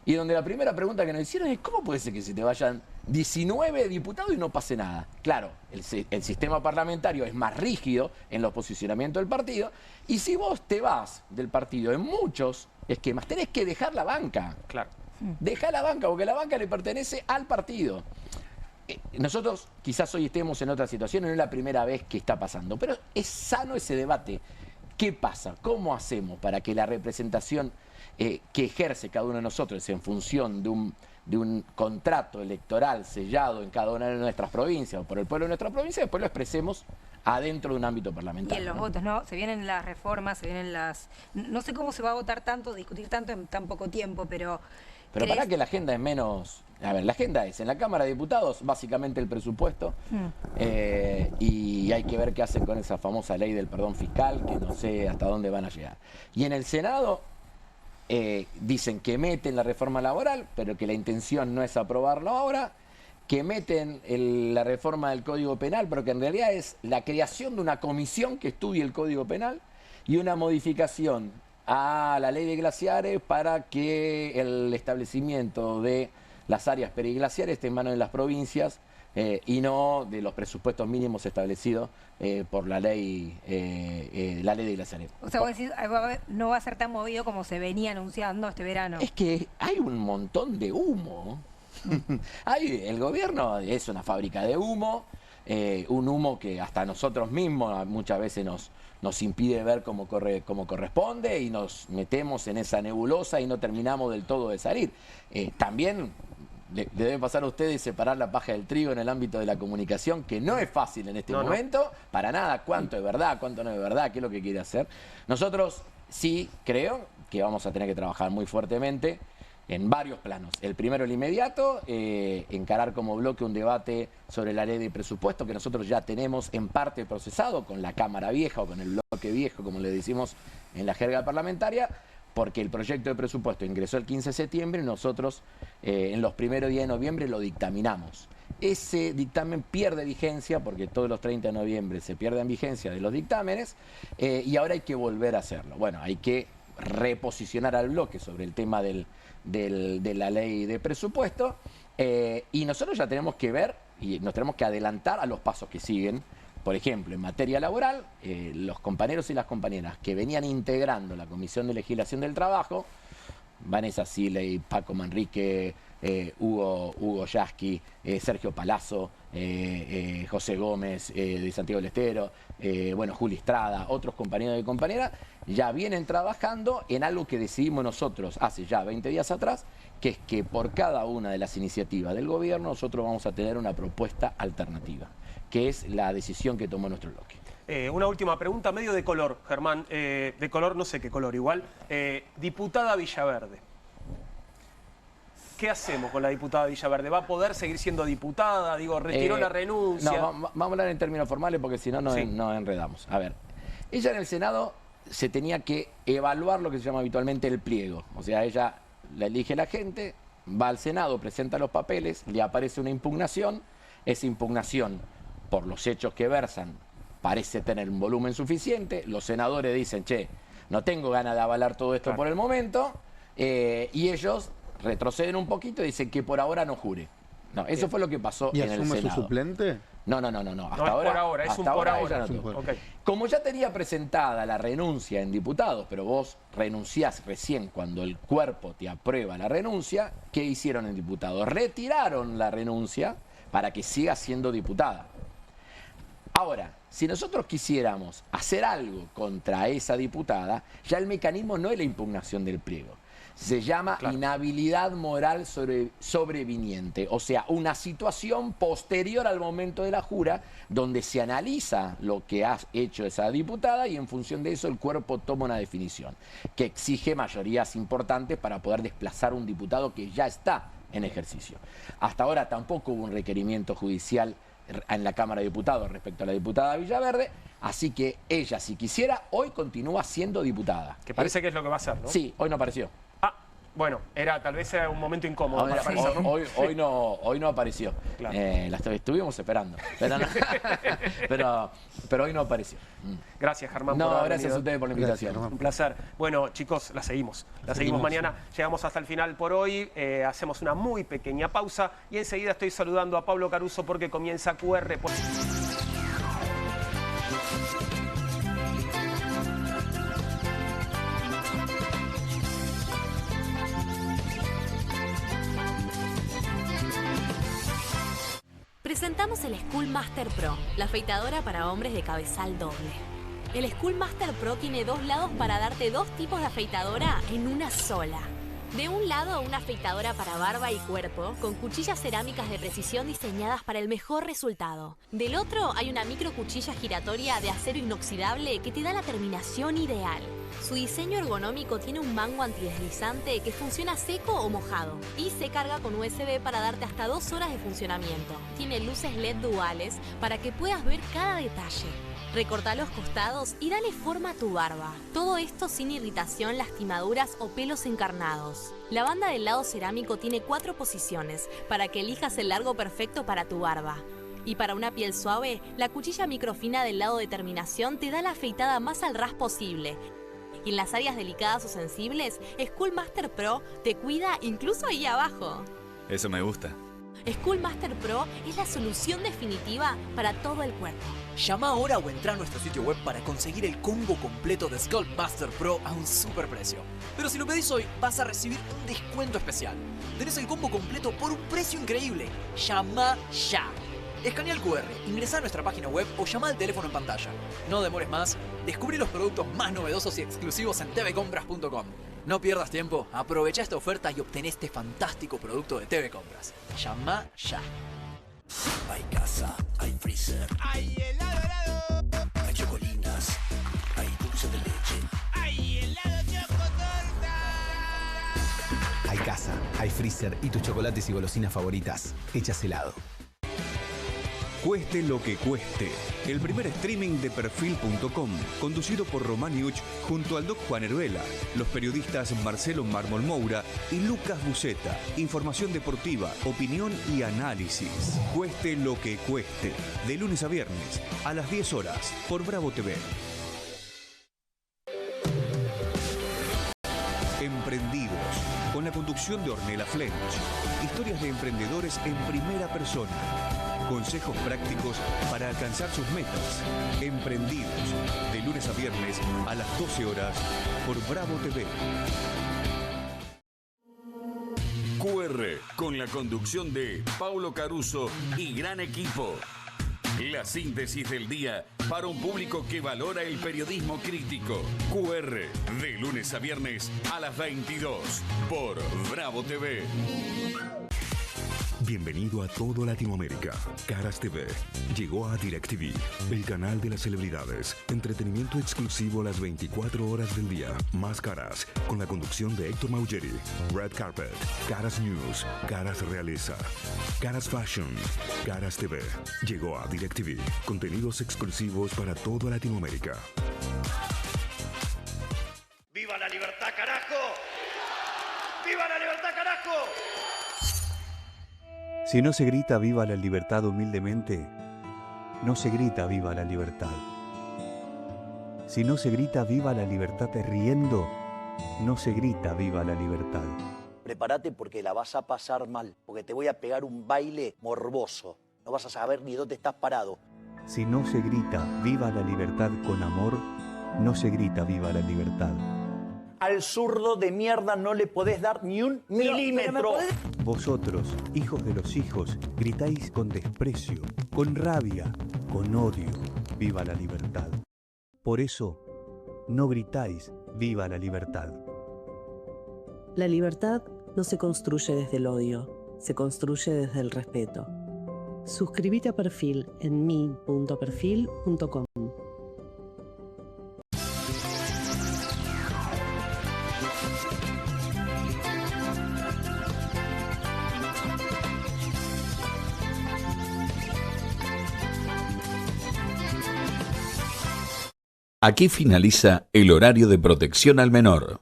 Y donde la primera pregunta que nos hicieron es, ¿cómo puede ser que se te vayan 19 diputados y no pase nada? Claro, el sistema parlamentario es más rígido en los posicionamientos del partido, y si vos te vas del partido en muchos esquemas, tenés que dejar la banca. Claro. Dejar la banca, porque la banca le pertenece al partido. Nosotros quizás hoy estemos en otra situación, no es la primera vez que está pasando, pero es sano ese debate. ¿Qué pasa? ¿Cómo hacemos para que la representación que ejerce cada uno de nosotros en función de un contrato electoral sellado en cada una de nuestras provincias o por el pueblo de nuestra provincia, después lo expresemos adentro de un ámbito parlamentario? Y en los votos, ¿no? Se vienen las reformas, se vienen las... No sé cómo se va a votar tanto, discutir tanto en tan poco tiempo, pero... Pero para que la agenda es menos... A ver, la agenda es en la Cámara de Diputados, básicamente el presupuesto, y hay que ver qué hacen con esa famosa ley del perdón fiscal, que no sé hasta dónde van a llegar. Y en el Senado dicen que meten la reforma laboral, pero que la intención no es aprobarlo ahora, que meten la reforma del Código Penal, pero que en realidad es la creación de una comisión que estudie el Código Penal y una modificación a la ley de glaciares para que el establecimiento de las áreas periglaciares esté en manos de las provincias y no de los presupuestos mínimos establecidos por la ley de glaciares. O sea, vos decís, no va a ser tan movido como se venía anunciando este verano. Es que hay un montón de humo. El gobierno es una fábrica de humo, un humo que hasta nosotros mismos muchas veces nos impide ver cómo corresponde y nos metemos en esa nebulosa y no terminamos del todo de salir. También le debe pasar a ustedes separar la paja del trigo en el ámbito de la comunicación, que no es fácil en este momento, para nada, cuánto es verdad, cuánto no es verdad, qué es lo que quiere hacer. Nosotros sí creo que vamos a tener que trabajar muy fuertemente en varios planos. El primero, el inmediato, encarar como bloque un debate sobre la ley de presupuesto que nosotros ya tenemos en parte procesado con la Cámara Vieja o con el bloque viejo, como le decimos en la jerga parlamentaria, porque el proyecto de presupuesto ingresó el 15 de septiembre y nosotros en los primeros días de noviembre lo dictaminamos. Ese dictamen pierde vigencia porque todos los 30 de noviembre se pierden vigencia de los dictámenes y ahora hay que volver a hacerlo. Bueno, hay que reposicionar al bloque sobre el tema de la ley de presupuesto y nosotros ya tenemos que ver y nos tenemos que adelantar a los pasos que siguen. Por ejemplo, en materia laboral, los compañeros y las compañeras que venían integrando la Comisión de Legislación del Trabajo, Vanessa Siley, Paco Manrique, Hugo Yasky, Sergio Palazzo, José Gómez de Santiago del Estero, Juli Estrada, otros compañeros y compañeras, ya vienen trabajando en algo que decidimos nosotros hace ya 20 días atrás, que es que por cada una de las iniciativas del gobierno nosotros vamos a tener una propuesta alternativa, que es la decisión que tomó nuestro bloque. Una última pregunta, medio de color, Germán. De color, no sé qué color igual. Diputada Villaverde. ¿Qué hacemos con la diputada Villaverde? ¿Va a poder seguir siendo diputada? Digo, retiró la renuncia. No, vamos a hablar en términos formales porque si no, nos enredamos. A ver, ella en el Senado se tenía que evaluar lo que se llama habitualmente el pliego. O sea, ella la elige la gente, va al Senado, presenta los papeles, le aparece una impugnación. Esa impugnación, por los hechos que versan, parece tener un volumen suficiente. Los senadores dicen, che, no tengo ganas de avalar todo esto por el momento. Y ellos retroceden un poquito y dicen que por ahora no jure. No, eso fue lo que pasó en el Senado. ¿Y asume su suplente? No. Hasta ahora, por ahora, es un por ahora. Okay. Como ya tenía presentada la renuncia en diputados, pero vos renunciás recién cuando el cuerpo te aprueba la renuncia, ¿qué hicieron en diputados? Retiraron la renuncia para que siga siendo diputada. Ahora, si nosotros quisiéramos hacer algo contra esa diputada, ya el mecanismo no es la impugnación del pliego, Se llama inhabilidad moral sobreviniente, o sea, una situación posterior al momento de la jura donde se analiza lo que ha hecho esa diputada y en función de eso el cuerpo toma una definición que exige mayorías importantes para poder desplazar un diputado que ya está en ejercicio. Hasta ahora tampoco hubo un requerimiento judicial en la Cámara de Diputados respecto a la diputada Villaverde, así que ella, si quisiera, hoy continúa siendo diputada. Que parece que es lo que va a hacer, ¿no? Sí, hoy no apareció. Bueno, tal vez era un momento incómodo para aparecer, ¿no? Hoy no apareció. Claro. La estuvimos esperando. Pero hoy no apareció. Gracias, Germán. No, por haber gracias venido. a ustedes por la invitación. Un placer. Bueno, chicos, la seguimos. La seguimos mañana. Llegamos hasta el final por hoy. Hacemos una muy pequeña pausa y enseguida estoy saludando a Pablo Caruso porque comienza QR. Presentamos el Schoolmaster Pro, la afeitadora para hombres de cabezal doble. El Schoolmaster Pro tiene dos lados para darte dos tipos de afeitadora en una sola. De un lado, una afeitadora para barba y cuerpo, con cuchillas cerámicas de precisión diseñadas para el mejor resultado. Del otro, hay una micro cuchilla giratoria de acero inoxidable que te da la terminación ideal. Su diseño ergonómico tiene un mango antideslizante que funciona seco o mojado y se carga con USB para darte hasta 2 horas de funcionamiento. Tiene luces LED duales para que puedas ver cada detalle. Recorta los costados y dale forma a tu barba. Todo esto sin irritación, lastimaduras o pelos encarnados. La banda del lado cerámico tiene 4 posiciones para que elijas el largo perfecto para tu barba. Y para una piel suave, la cuchilla microfina del lado de terminación te da la afeitada más al ras posible. Y en las áreas delicadas o sensibles, Schoolmaster Pro te cuida incluso ahí abajo. Eso me gusta. Schoolmaster Pro es la solución definitiva para todo el cuerpo. Llama ahora o entra a nuestro sitio web para conseguir el combo completo de Schoolmaster Pro a un super precio. Pero si lo pedís hoy, vas a recibir un descuento especial. Tenés el combo completo por un precio increíble. Llama ya. Escanea el QR, ingresa a nuestra página web o llama al teléfono en pantalla. No demores más, descubrí los productos más novedosos y exclusivos en tvcompras.com. No pierdas tiempo, aprovecha esta oferta y obtén este fantástico producto de TV Compras. Llama ya. Hay casa, hay freezer, hay helado, hay chocolinas, hay dulce de leche, hay helado chocotorta. Hay casa, hay freezer y tus chocolates y golosinas favoritas hechas helado. Cueste lo que cueste. El primer streaming de Perfil.com, conducido por Romaniuch junto al Doc Juan Heruela, los periodistas Marcelo Mármol Moura y Lucas Buceta. Información deportiva, opinión y análisis. Cueste lo que cueste. De lunes a viernes, a las 10 horas, por Bravo TV. Emprendidos, con la conducción de Ornella Flench. Historias de emprendedores en primera persona. Consejos prácticos para alcanzar sus metas. Emprendidos, de lunes a viernes a las 12 horas por Bravo TV. QR, con la conducción de Paulo Caruso y gran equipo. La síntesis del día para un público que valora el periodismo crítico. QR, de lunes a viernes a las 22 por Bravo TV. Bienvenido a todo Latinoamérica. Caras TV llegó a DirecTV, el canal de las celebridades. Entretenimiento exclusivo las 24 horas del día. Más Caras, con la conducción de Héctor Maugeri. Red Carpet, Caras News, Caras Realeza, Caras Fashion, Caras TV. Llegó a DirecTV. Contenidos exclusivos para toda Latinoamérica. ¡Viva la libertad, carajo! ¡Viva la libertad, carajo! Si no se grita viva la libertad humildemente, no se grita viva la libertad. Si no se grita viva la libertad riendo, no se grita viva la libertad. Prepárate porque la vas a pasar mal, porque te voy a pegar un baile morboso. No vas a saber ni dónde estás parado. Si no se grita viva la libertad con amor, no se grita viva la libertad. Al zurdo de mierda no le podés dar ni un milímetro. Vosotros, hijos de los hijos, gritáis con desprecio, con rabia, con odio, viva la libertad. Por eso, no gritáis viva la libertad. La libertad no se construye desde el odio, se construye desde el respeto. Suscríbete a Perfil en mi.perfil.com. Aquí finaliza el horario de protección al menor.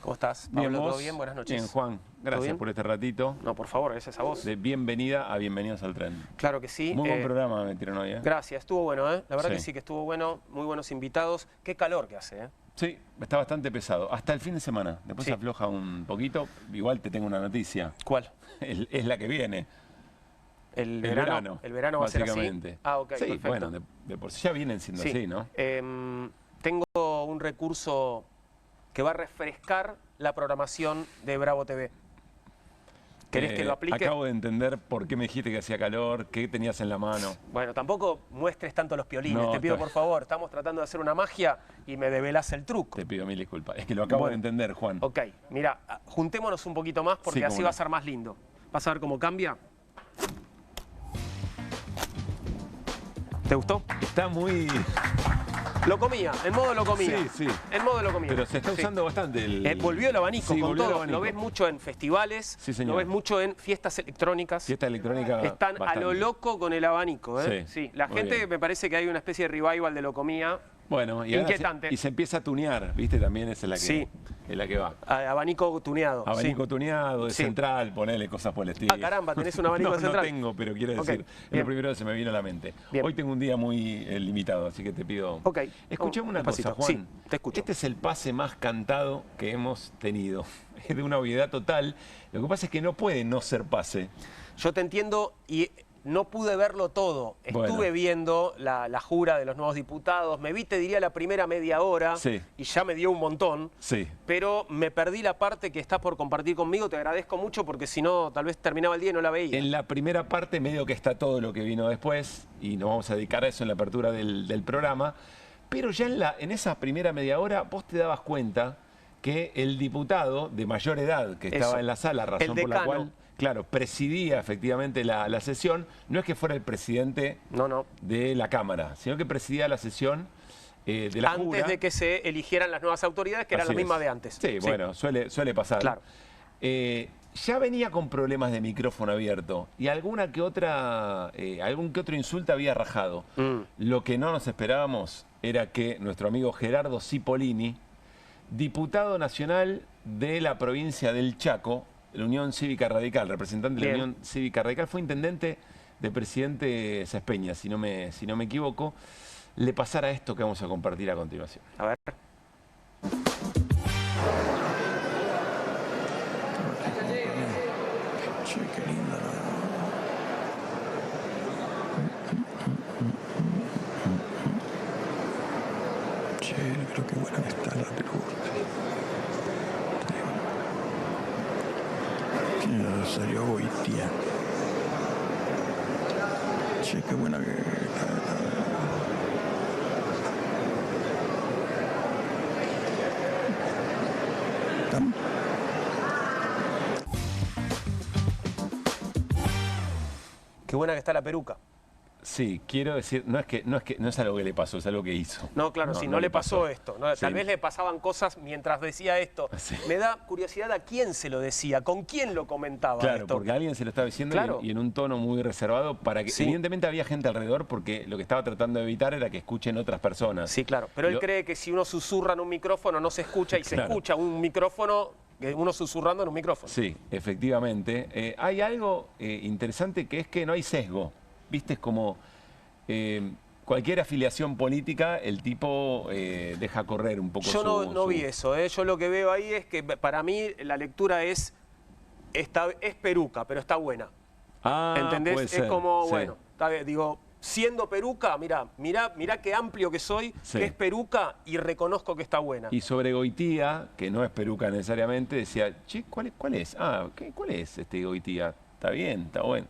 ¿Cómo estás? Bien, Pablo, ¿todo vos. bien? Buenas noches. Bien, Juan. ¿Todo Gracias bien? por este ratito. No, por favor, gracias a vos. De bienvenida a Bienvenidos al Tren. Claro que sí. Muy buen programa me tiraron hoy, ¿eh? Gracias, estuvo bueno, ¿eh? La verdad Sí. que sí que estuvo bueno, muy buenos invitados. Qué calor que hace, ¿eh? Sí, está bastante pesado. Hasta el fin de semana. Después Sí. afloja un poquito. Igual te tengo una noticia. ¿Cuál? Es la que viene. El verano. El verano va a ser así. básicamente. Ah, ok, Sí, perfecto. bueno, de por sí ya vienen siendo Sí. así, ¿no? Tengo un recurso que va a refrescar la programación de Bravo TV. ¿Querés que lo aplique? Acabo de entender por qué me dijiste que hacía calor, qué tenías en la mano. Bueno, tampoco muestres tanto los piolines, No, te pido está- por favor. Estamos tratando de hacer una magia y me develás el truco. Te pido mil disculpas. Es que lo acabo Bueno. de entender, Juan. Ok, mira, juntémonos un poquito más porque Sí, así cómo va no. a ser más lindo. ¿Vas a ver cómo cambia? ¿Te gustó? Está muy... Lo comía, en modo lo comía. Sí, sí. En modo lo comía. Pero se está Sí. usando bastante el... Volvió el abanico Sí, con volvió el todo. abanico. Lo ves mucho en festivales, Sí, señor. lo ves mucho en fiestas electrónicas. Fiesta electrónica Están bastante. a lo loco con el abanico, ¿eh? Sí, La muy gente bien. me parece que hay una especie de revival de lo comía. Bueno, y ahora Inquietante. y se empieza a tunear, ¿viste? También esa es la que, Sí. es la que va. Abanico tuneado. Abanico sí. tuneado, de Sí. central, ponele cosas por el estilo. Ah, caramba, ¿tenés un abanico no, de central? No tengo, pero quiero Ok, decir, es bien. lo primero que se me vino a la mente. Bien. Hoy tengo un día muy limitado, así que te pido... Ok. Escuchame una Despacito. cosa, Juan. Sí, te escucho. Este es el pase más cantado que hemos tenido. Es de una obviedad total. Lo que pasa es que no puede no ser pase. Yo te entiendo y no pude verlo todo. Estuve Bueno. viendo la jura de los nuevos diputados. Me vi, te diría, la primera media hora Sí. y ya me dio un montón. Sí. Pero me perdí la parte que estás por compartir conmigo. Te agradezco mucho porque si no, tal vez terminaba el día y no la veía. En la primera parte medio que está todo lo que vino después y nos vamos a dedicar a eso en la apertura del programa, pero ya en esa primera media hora vos te dabas cuenta que el diputado de mayor edad que estaba Eso. en la sala, razón El por la decano. cual, claro, presidía efectivamente la sesión, no es que fuera el presidente de la Cámara, sino que presidía la sesión de la Antes jura. de que se eligieran las nuevas autoridades, que eran Así las mismas es. de antes. Sí, bueno, suele pasar. Claro. Ya venía con problemas de micrófono abierto y algún que otro insulto había rajado. Lo que no nos esperábamos era que nuestro amigo Gerardo Cipollini, diputado nacional de la provincia del Chaco, de la Unión Cívica Radical, representante de la Bien. Unión Cívica Radical, fue intendente del presidente Sespeña, si no me equivoco, le pasara esto que vamos a compartir a continuación. A ver. Che, qué linda la... Che, creo que buena que está la peluca. Que salió Goitia. Che, qué buena que está. Qué buena que está la peruca. Sí, quiero decir, no es algo que le pasó, es algo que hizo. No, claro, no le pasó esto. ¿no? Sí. Tal vez le pasaban cosas mientras decía esto. Sí. Me da curiosidad a quién se lo decía, con quién lo comentaba. Claro, esto. porque alguien se lo estaba diciendo Claro. y en un tono muy reservado para que Sí. evidentemente había gente alrededor porque lo que estaba tratando de evitar era que escuchen otras personas. Sí, claro. Pero él cree que si uno susurra en un micrófono no se escucha y se Claro. escucha un micrófono, uno susurrando en un micrófono. Sí, efectivamente. Hay algo interesante que es que no hay sesgo. Viste, es como cualquier afiliación política, el tipo deja correr un poco Yo su... no vi eso, ¿eh? Yo lo que veo ahí es que para mí la lectura es peruca, pero está buena. Ah, ¿Entendés? puede Es ser, como, sí. bueno, está bien, digo, siendo peruca, mirá qué amplio que soy, Sí. que es peruca y reconozco que está buena. Y sobre Goitía, que no es peruca necesariamente, decía, che, ¿cuál es? Ah, ¿cuál es este Goitía? Está bien, está bueno.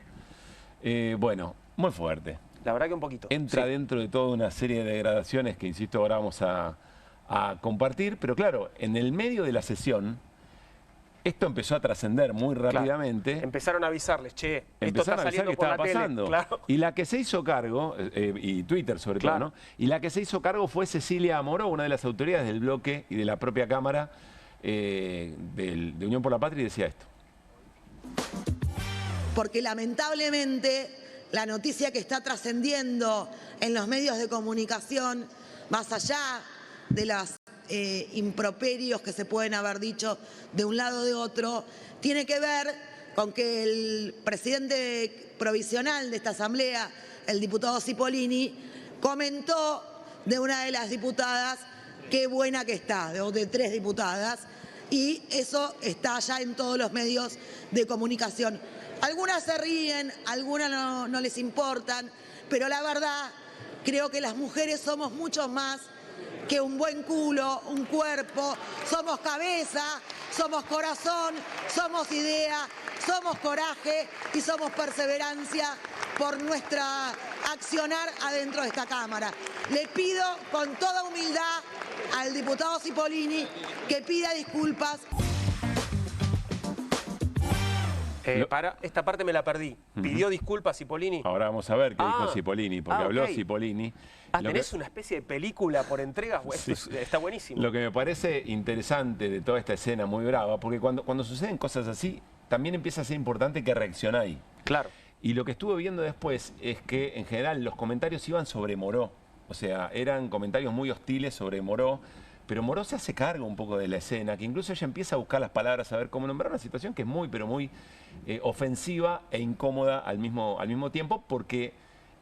Bueno, muy fuerte. La verdad que un poquito. Entra dentro de toda una serie de degradaciones que, insisto, ahora vamos a compartir. Pero claro, en el medio de la sesión, esto empezó a trascender muy rápidamente. Claro. Empezaron a avisarles, che, esto está Empezaron a avisar saliendo que por estaba la tele. pasando. Claro. Y la que se hizo cargo, y Twitter sobre todo, ¿no? Y la que se hizo cargo fue Cecilia Amoró, una de las autoridades del bloque y de la propia Cámara de Unión por la Patria, y decía esto. Porque lamentablemente la noticia que está trascendiendo en los medios de comunicación, más allá de los improperios que se pueden haber dicho de un lado o de otro, tiene que ver con que el presidente provisional de esta asamblea, el diputado Cipollini, comentó de una de las diputadas qué buena que está, o de 3 diputadas, y eso está ya en todos los medios de comunicación. Algunas se ríen, algunas no les importan, pero la verdad creo que las mujeres somos mucho más que un buen culo, un cuerpo, somos cabeza, somos corazón, somos idea, somos coraje y somos perseverancia por nuestra accionar adentro de esta Cámara. Le pido con toda humildad al diputado Cipollini que pida disculpas. Para esta parte me la perdí. ¿Pidió disculpas Cipollini? Ahora vamos a ver qué dijo Cipollini, porque habló Cipollini. ¿Tenés una especie de película por entregas? Sí. Está buenísimo. Lo que me parece interesante de toda esta escena muy brava, porque cuando suceden cosas así, también empieza a ser importante que reaccionáis. Claro. Y lo que estuve viendo después es que, en general, los comentarios iban sobre Moró. O sea, eran comentarios muy hostiles sobre Moró. Pero Moró se hace cargo un poco de la escena, que incluso ella empieza a buscar las palabras, a ver cómo nombrar una situación que es muy, pero muy ofensiva e incómoda al mismo tiempo, porque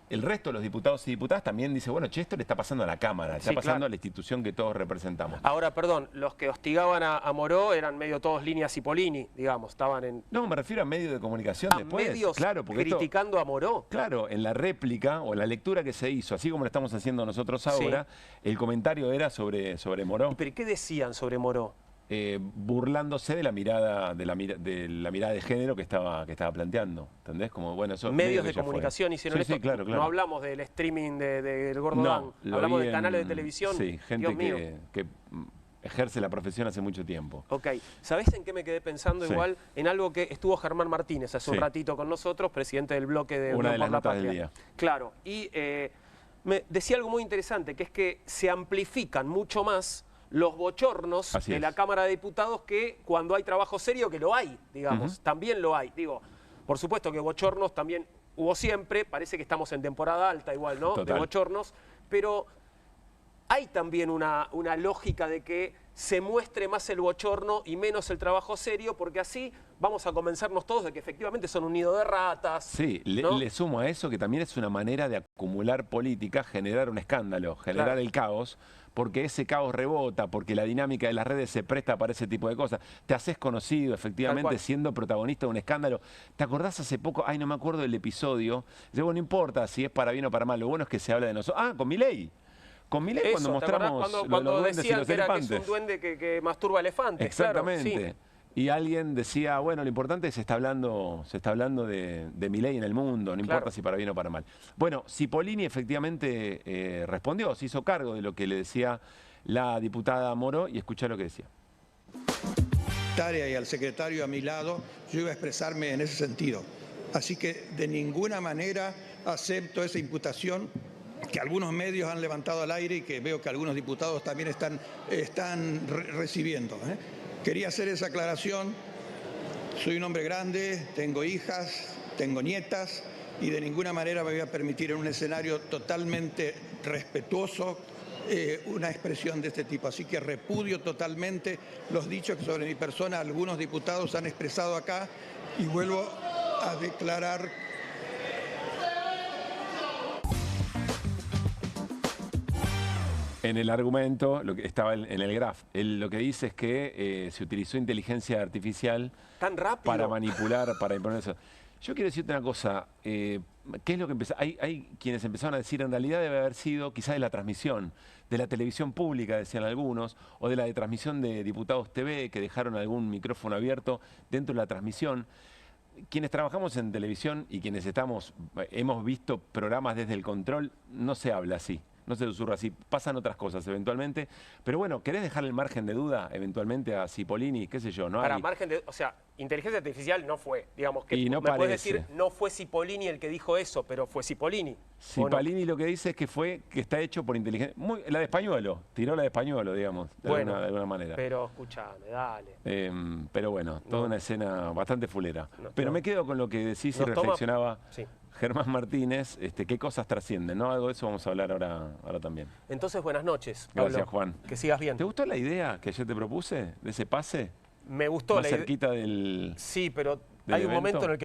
el resto de los diputados y diputadas también dice, bueno, che, esto le está pasando a la Cámara, está pasando a la institución que todos representamos. Ahora, perdón, los que hostigaban a Moró eran medio todos líneas Cipollini, digamos, estaban en... No, me refiero a medios de comunicación después. Medios claro, porque criticando a Moró. Claro, en la réplica o en la lectura que se hizo, así como lo estamos haciendo nosotros ahora, el comentario era sobre Moró. ¿Pero qué decían sobre Moró? Burlándose de la mirada de género que estaba planteando, ¿entendés? Como, bueno, eso medios de comunicación hicieron esto. Sí, claro. No hablamos del streaming del Gordo Dan, hablamos de canales de televisión. Sí, gente que ejerce la profesión hace mucho tiempo. Ok, ¿sabés en qué me quedé pensando igual? En algo que estuvo Germán Martínez hace un ratito con nosotros, presidente del bloque de Una de las por la notas Patria. del día. Claro, y me decía algo muy interesante, que es que se amplifican mucho más los bochornos de la Cámara de Diputados que cuando hay trabajo serio, que lo hay, digamos, también lo hay. Digo, por supuesto que bochornos también hubo siempre, parece que estamos en temporada alta igual, ¿no? Total. De bochornos, pero hay también una lógica de que se muestre más el bochorno y menos el trabajo serio, porque así vamos a convencernos todos de que efectivamente son un nido de ratas. Sí, ¿no? le sumo a eso que también es una manera de acumular política, generar un escándalo, generar el caos, porque ese caos rebota, porque la dinámica de las redes se presta para ese tipo de cosas. Te haces conocido, efectivamente, siendo protagonista de un escándalo. ¿Te acordás hace poco? Ay, no me acuerdo del episodio. Digo, no importa si es para bien o para mal, lo bueno es que se habla de nosotros. Ah, con Milei. Con Milei cuando mostramos cuando los duendes y decían los que elefantes. Es un duende que masturba elefantes. Exactamente. Claro, sí. Y alguien decía, bueno, lo importante es que se está hablando de Milei en el mundo, no importa si para bien o para mal. Bueno, Cipollini efectivamente respondió, se hizo cargo de lo que le decía la diputada Moró, y escuchá lo que decía. Y al secretario a mi lado, yo iba a expresarme en ese sentido. Así que de ninguna manera acepto esa imputación que algunos medios han levantado al aire y que veo que algunos diputados también están recibiendo. Quería hacer esa aclaración. Soy un hombre grande, tengo hijas, tengo nietas y de ninguna manera me voy a permitir en un escenario totalmente respetuoso una expresión de este tipo. Así que repudio totalmente los dichos que sobre mi persona algunos diputados han expresado acá y vuelvo a declarar. En el argumento, lo que estaba en el graph, él lo que dice es que se utilizó inteligencia artificial tan rápido para manipular, para imponer eso. Yo quiero decirte una cosa, ¿qué es lo que empezó? Hay quienes empezaron a decir, en realidad debe haber sido quizás de la transmisión, de la televisión pública, decían algunos, o de la de transmisión de Diputados TV, que dejaron algún micrófono abierto dentro de la transmisión. quienes trabajamos en televisión y quienes hemos visto programas desde el control, no se habla así. No se susurra así, pasan otras cosas eventualmente. Pero bueno, ¿querés dejar el margen de duda eventualmente a Cipollini? ¿Qué sé yo? ¿No? Para margen de... O sea, inteligencia artificial no fue. Digamos que y no me puedes parece. decir, no fue Cipollini el que dijo eso, pero fue Cipollini. Cipollini lo que dice es que está hecho por inteligencia... la de Españuelo, tiró la de Españuelo, digamos, de alguna manera. Pero escuchame, dale. Pero bueno, toda una escena bastante fulera. Pero me quedo con lo que decís y reflexionaba... Sí. Germán Martínez, ¿qué cosas trascienden? ¿No? Algo de eso vamos a hablar ahora también. Entonces, buenas noches, Pablo. Gracias, Juan. Que sigas bien. ¿Te gustó la idea que ayer te propuse de ese pase? Me gustó más cerquita del... Sí, pero hay un momento en el que